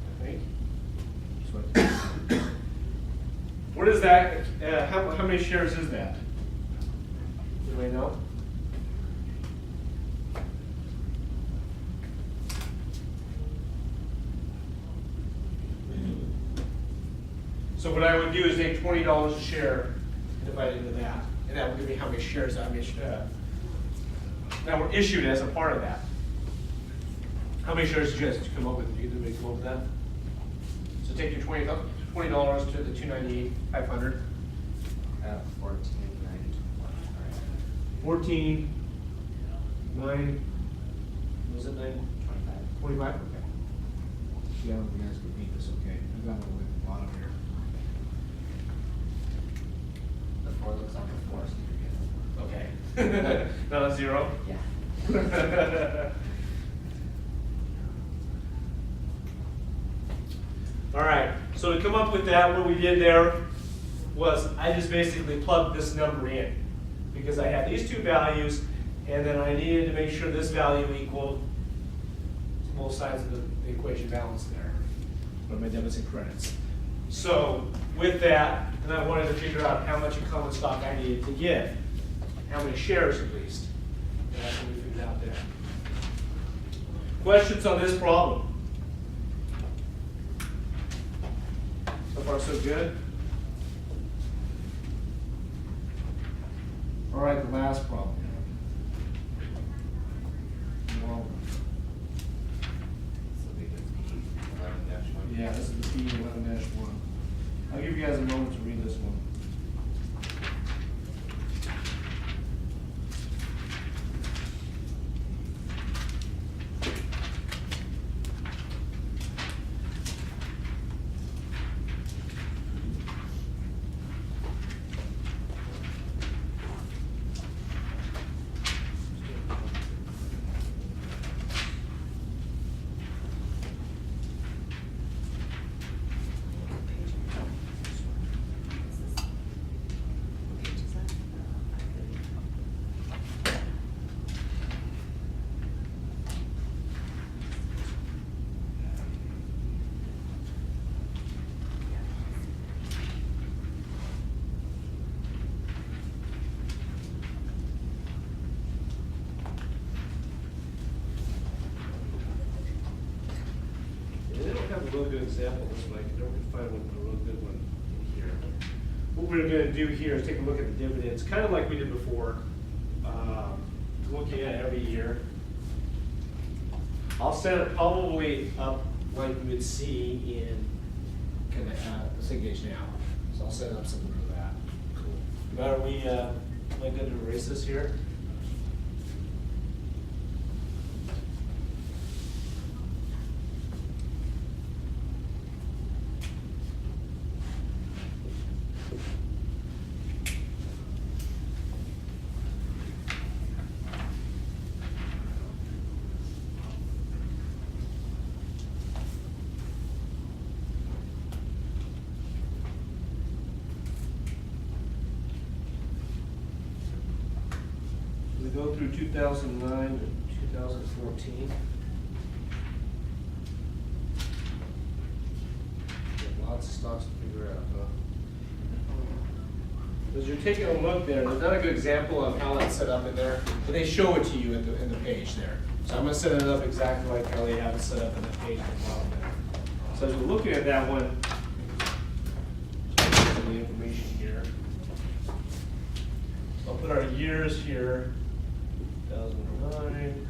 I think. So what is that? How many shares is that? Do we know? So what I would do is take $20 a share and divide it into that. And that will give me how many shares I'm issued. That were issued as a part of that. How many shares did you guys come up with? Did anybody come up with that? So take your $20 to the 298, 500. 14, 9, was it 9? 25, okay. Yeah, you guys can beat this, okay? I got one with the bottom here. The 4 looks like a 4, so you're good. Okay. Not a 0? Yeah. All right, so to come up with that, what we did there was I just basically plugged this number in because I had these two values and then I needed to make sure this value equaled both sides of the equation balance there, for my debits and credits. So with that, and I wanted to figure out how much in common stock I needed to get, how many shares at least. And that's what we figured out there. Questions on this problem? So far, so good? All right, the last problem. Well, So they get P11-1. yeah, this is the P11-1. I'll give you guys a moment to read this one. They don't have a real good example of this one. I can never find one, a real good one in here. What we're gonna do here is take a look at the dividends, kind of like we did before. Looking at it every year. I'll set it probably up like you would see in kind of Cengage now. So I'll set it up similar to that. Cool. Are we, am I good to erase this here? We go through 2009 to 2014. Got lots of stocks to figure out, huh? As you're taking a look there, there's not a good example of how that's set up in there, but they show it to you in the page there. So I'm gonna set it up exactly like how they have it set up in the page at the bottom there. So as we're looking at that one, the information here. I'll put our years here. 2009,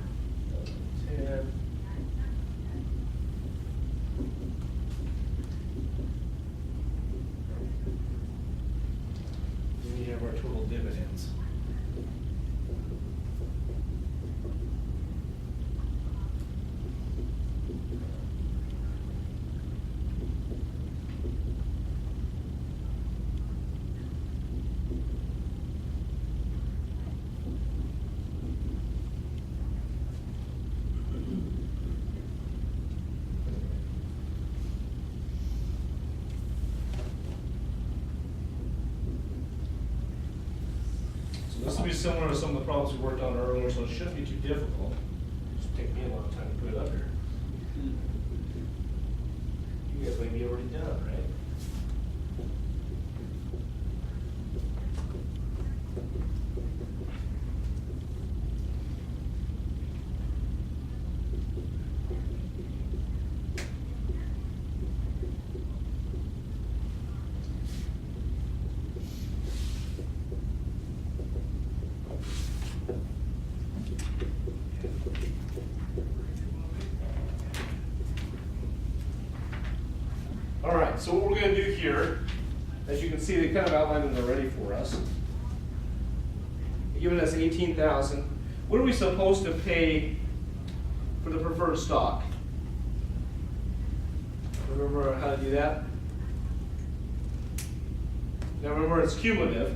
2010. Then we have our total dividends. So this will be similar to some of the problems we worked on earlier, so it shouldn't be too difficult. Just take me a long time to put it up here. You guys may be already done, right? so what we're gonna do here, as you can see, they kind of outlined it already for us. Giving us 18,000. What are we supposed to pay for the preferred stock? Remember how to do that? Now remember, it's cumulative.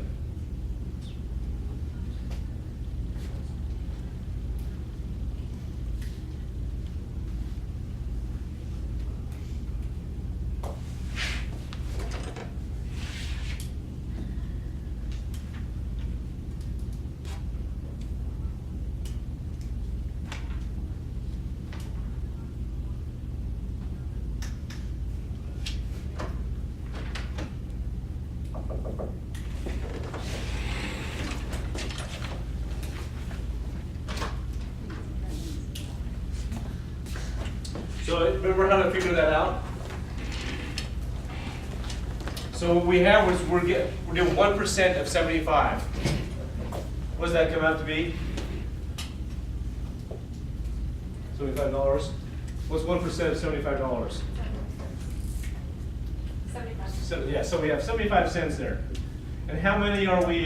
So remember how to figure that out? So what we have was we're doing 1% of 75. What does that come out to be? $75. What's 1% of $75? 75. So we have 75 cents there. And how many are we,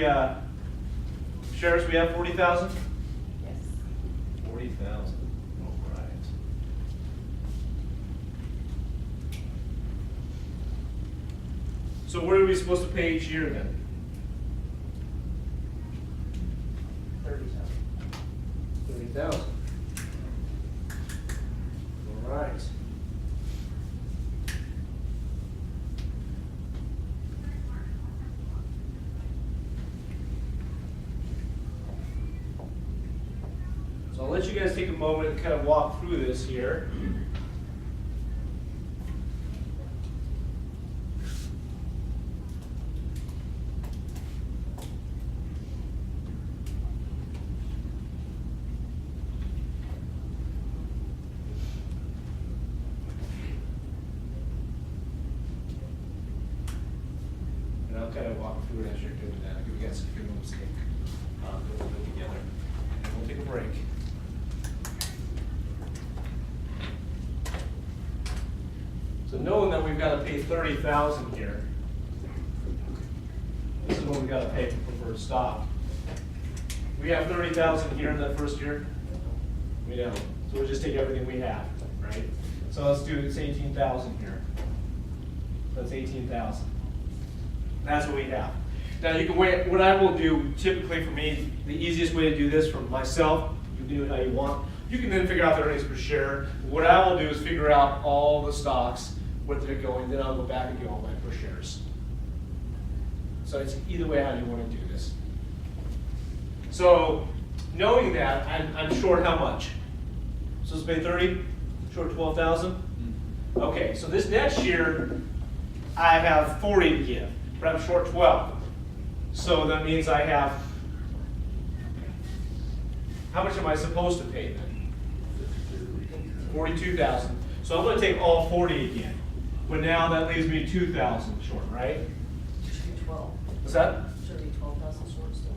shares? We have 40,000? Yes. 40,000. All right. So what are we supposed to pay each year then? 30,000. All right. So I'll let you guys take a moment and kind of walk through this here. And I'll kind of walk through it as you're doing that. I'll give you guys a few moments to get a little bit together. And we'll take a break. So knowing that we've got to pay 30,000 here, this is what we've got to pay for preferred stock. We have 30,000 here in that first year. We don't. So we'll just take everything we have, right? So let's do, it's 18,000 here. That's 18,000. That's what we have. Now you can wait, what I will do typically for me, the easiest way to do this for myself, you can do it how you want. You can then figure out the earnings per share. What I will do is figure out all the stocks, what they're going, then I'll go back and get all my per shares. So it's either way how you want to do this. So knowing that, I'm short how much? So let's pay 30, short 12,000? Okay, so this next year, I have 40 to give, but I'm short 12. So that means I have, how much am I supposed to pay then? 42,000. So I'm gonna take all 40 again. But now that leaves me 2,000 short, right? Should be 12. What's that? Should be 12,000 short still.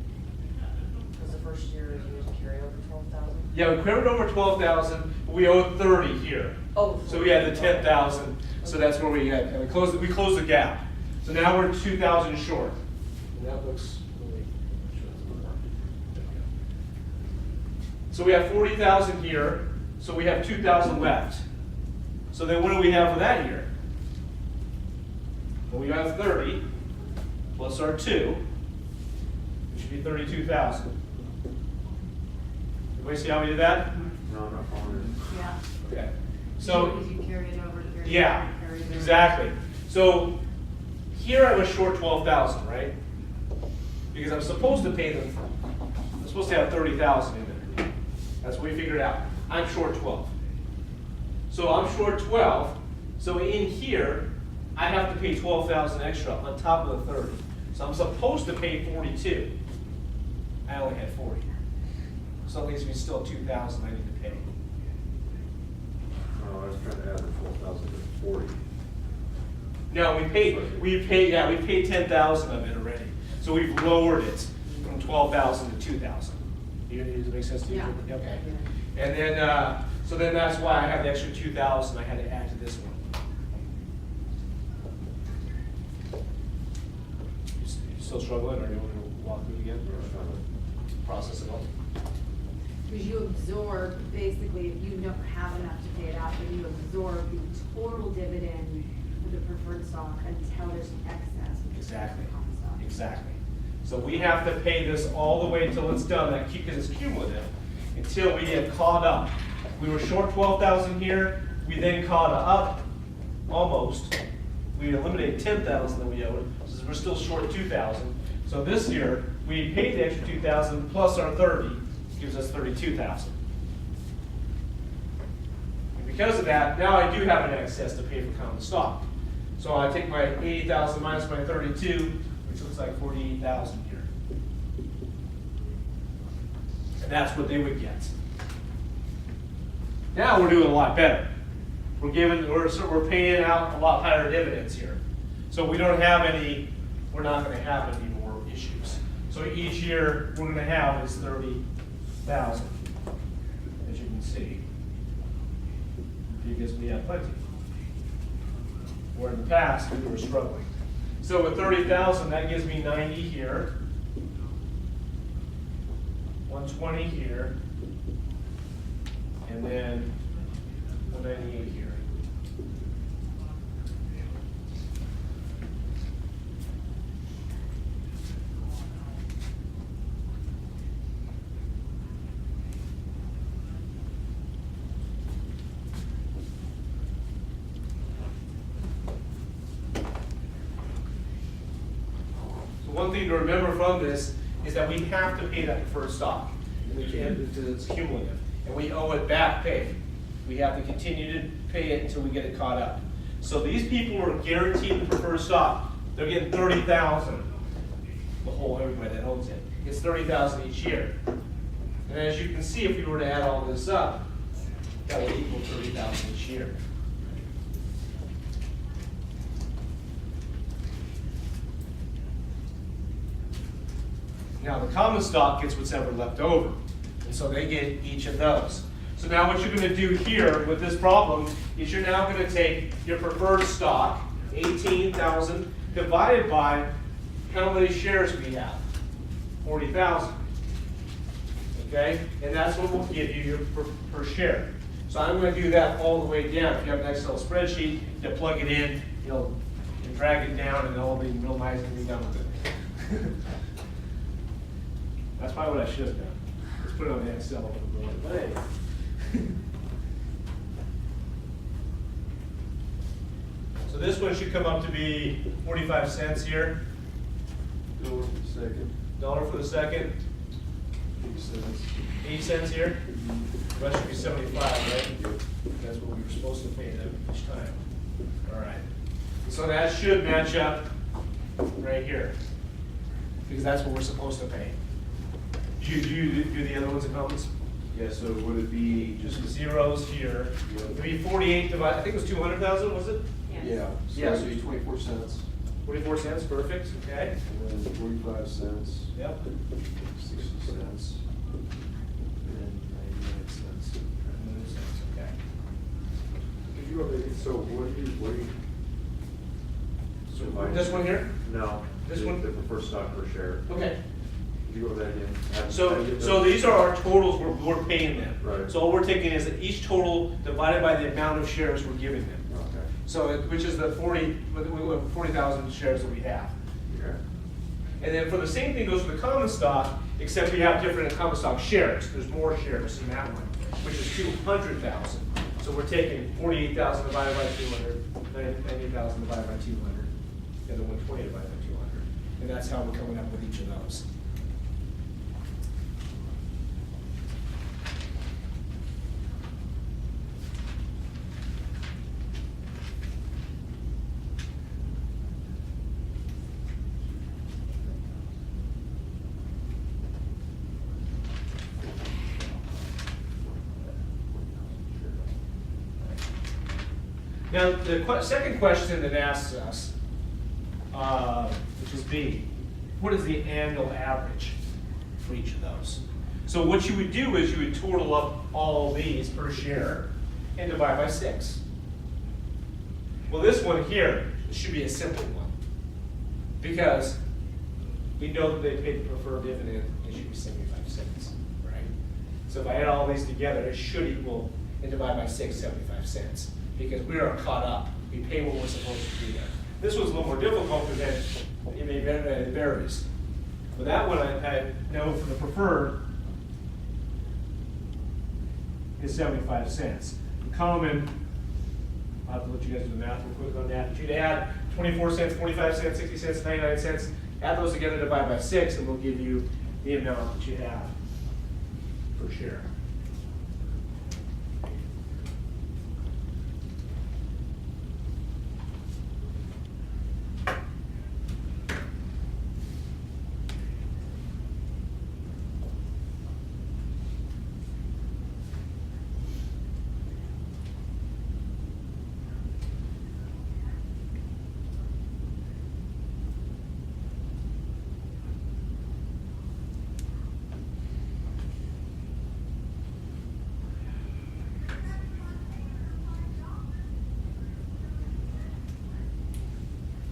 Because the first year you would carry over 12,000. Yeah, we carried over 12,000, but we owed 30 here. Oh. So we had the 10,000, so that's where we had, and we closed the gap. So now we're 2,000 short. And that looks really, so we have 40,000 here, so we have 2,000 left. So then what do we have for that year? Well, we have 30 plus our 2, which should be 32,000. Everybody see how we did that? No, I'm not following Yeah. Okay. So, Because you carry it over to your. yeah, carry it over. exactly. So here I was short 12,000, right? Because I'm supposed to pay them, I'm supposed to have 30,000 in there. That's what we figured out. I'm short 12. So I'm short 12, so in here, I have to pay 12,000 extra on top of the 30. So I'm supposed to pay 42. I only had 40. So that leaves me still 2,000 I need to pay. Oh, I was trying to add the 12,000 to 40. No, we paid 10,000 of it already. So we've lowered it from 12,000 to 2,000. Does it make sense to you? Yeah. Okay. And then, so then that's why I have the extra 2,000 I had to add to this one. Still struggling, or you want me to walk through it again? Process it all. Because you absorb, basically, if you don't have enough to pay it out, then you absorb the total dividend for the preferred stock until there's an excess. which is Exactly, the common stock. exactly. So we have to pay this all the way until it's done, because it's cumulative, until we get caught up. We were short 12,000 here, we then caught up, almost. We eliminated 10,000 that we owed, so we're still short 2,000. So this year, we paid the extra 2,000 plus our 30, gives us 32,000. And because of that, now I do have an excess to pay for common stock. So I take my 80,000 minus my 32, which looks like 48,000 here. And that's what they would get. Now we're doing a lot better. We're paying out a lot higher dividends here. So we don't have any, we're not gonna have any more issues. So each year we're gonna have is 30,000, as you can see. Because we have plenty. Where in the past, we were struggling. So with 30,000, that gives me 90 here, 120 here, and then 198 here. One thing to remember from this is that we have to pay that preferred stock. And we can't, because it's cumulative. And we owe it back pay. We have to continue to pay it until we get it caught up. So these people who are guaranteed the preferred stock, they're getting 30,000. The whole, everybody that owns it. It's 30,000 each year. And as you can see, if we were to add all this up, that would equal 30,000 each year. Now, the common stock gets what's ever left over, and so they get each of those. So now what you're gonna do here with this problem is you're now gonna take your preferred stock, 18,000, divided by how many shares we have, 40,000. Okay, and that's what will give you your per share. So I'm gonna do that all the way down. If you have an Excel spreadsheet, you plug it in, you drag it down, and it'll be real nice and be done with it. That's probably what I should have done. Let's put it on the Excel. But hey. So this one should come up to be 45 cents here. $1 for the second. $1 for the second. 8 cents. 8 cents here. The rest should be 75, right? That's what we were supposed to pay them each time. All right. So that should match up right here, because that's what we're supposed to pay. Do you do the other ones in comments? Yeah, so would it be Just just, zeros here. It'd be 48 divided, I think it was 200,000, was it? yeah, so Yeah. that'd be 24 cents, 44 cents, perfect, okay. and then 45 cents, Yep. 60 cents, and then 99 cents. Okay. Could you go over, so what do you? So This one here? No. This the- one? The preferred stock per share. Okay. Could you go over that again? How do So you get so those? these are our totals we're paying them. Right. So all we're taking is each total divided by the amount of shares we're giving them. Okay. So which is the 40,000 shares that we have. Okay. And then for the same thing goes for the common stock, except we have different common stock shares. There's more shares in that one, which is 200,000. So we're taking 48,000 divided by 200, 90,000 divided by 200, and then 120 divided by 200. And that's how we're coming up with each of those. Now, the second question that asks us, which is B, what is the annual average for each of those? So what you would do is you would total up all these per share and divide by 6. Well, this one here should be a simple one, because we know that they paid the preferred dividend, it should be 75 cents, right? So if I add all these together, it should equal, and divide by 6, 75 cents, because we are caught up, we pay what we're supposed to do there. This was a little more difficult because then it may vary, it varies. But that one I know for the preferred is 75 cents. The common, I'll have to let you guys do the math real quick on that. But you'd add 24 cents, 45 cents, 60 cents, 99 cents, add those together, divide by 6, and we'll give you the amount that you have per share.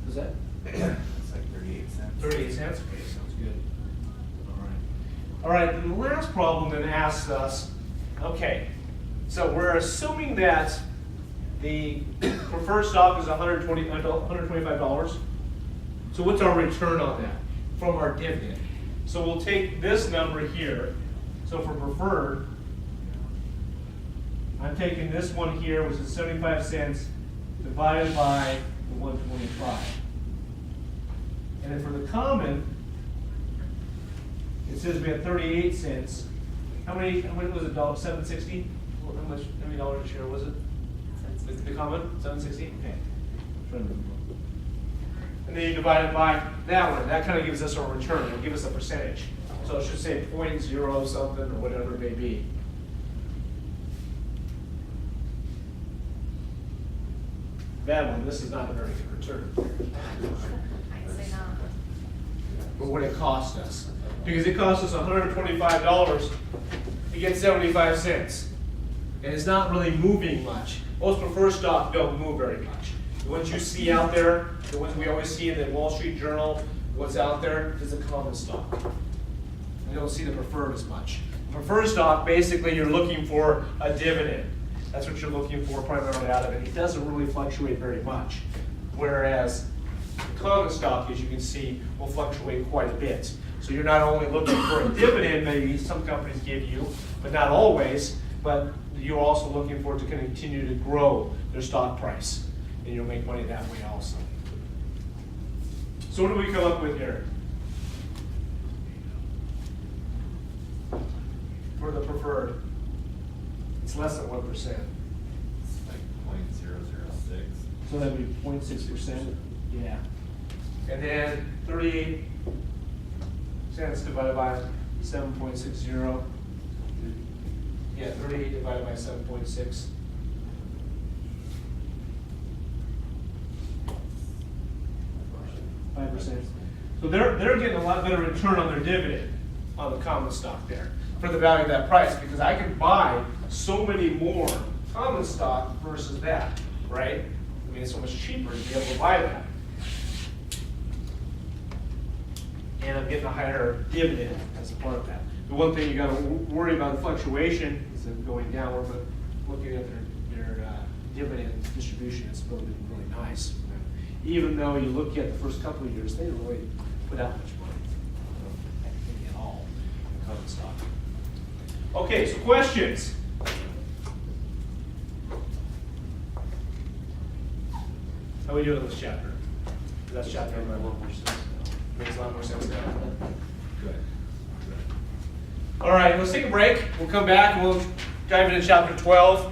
Is that? It's like 38 cents. 38 cents, okay, sounds good. All right, then the last problem then asks us, okay, so we're assuming that the preferred stock is $125. So what's our return on that from our dividend? So we'll take this number here. So for preferred, I'm taking this one here, which is 75 cents, divided by the 125. And then for the common, it says we have 38 cents. How many was it, $7.60? How many dollars a share was it? The common, 7.60? Okay. And then you divide it by that one. That kind of gives us our return. It'll give us a percentage. So it should say 0.0 something or whatever it may be. Bad one. This is not a very good return. I'd say not. But what it cost us. Because it cost us $125 to get 75 cents. And it's not really moving much. Most preferred stock don't move very much. The ones you see out there, the ones we always see in the Wall Street Journal, what's out there is the common stock. You don't see the preferred as much. Preferred stock, basically you're looking for a dividend. That's what you're looking for primarily out of it. It doesn't really fluctuate very much. Whereas the common stock, as you can see, will fluctuate quite a bit. So you're not only looking for a dividend, maybe some companies give you, but not always, but you're also looking for it to continue to grow their stock price. And you'll make money that way also. So what do we come up with here? For the preferred, it's less than 1%. It's like 0.006. So that'd be 0.6%, yeah. And then 38 cents divided by 7.60. Yeah, 38 divided by 7.6. So they're getting a lot better return on their dividend on the common stock there for the value of that price, because I can buy so many more common stock versus that, right? I mean, it's so much cheaper to be able to buy that. And I'm getting a higher dividend as a part of that. The one thing you gotta worry about the fluctuation is them going downward, but looking at their dividend distribution, it's really been really nice. Even though you look at the first couple of years, they didn't really put out much money, at all, in common stock. Okay, so questions? How are we doing in this chapter? That's chapter number 1. Makes a lot more sense now. Good. All right, let's take a break. We'll come back and we'll dive into chapter 12.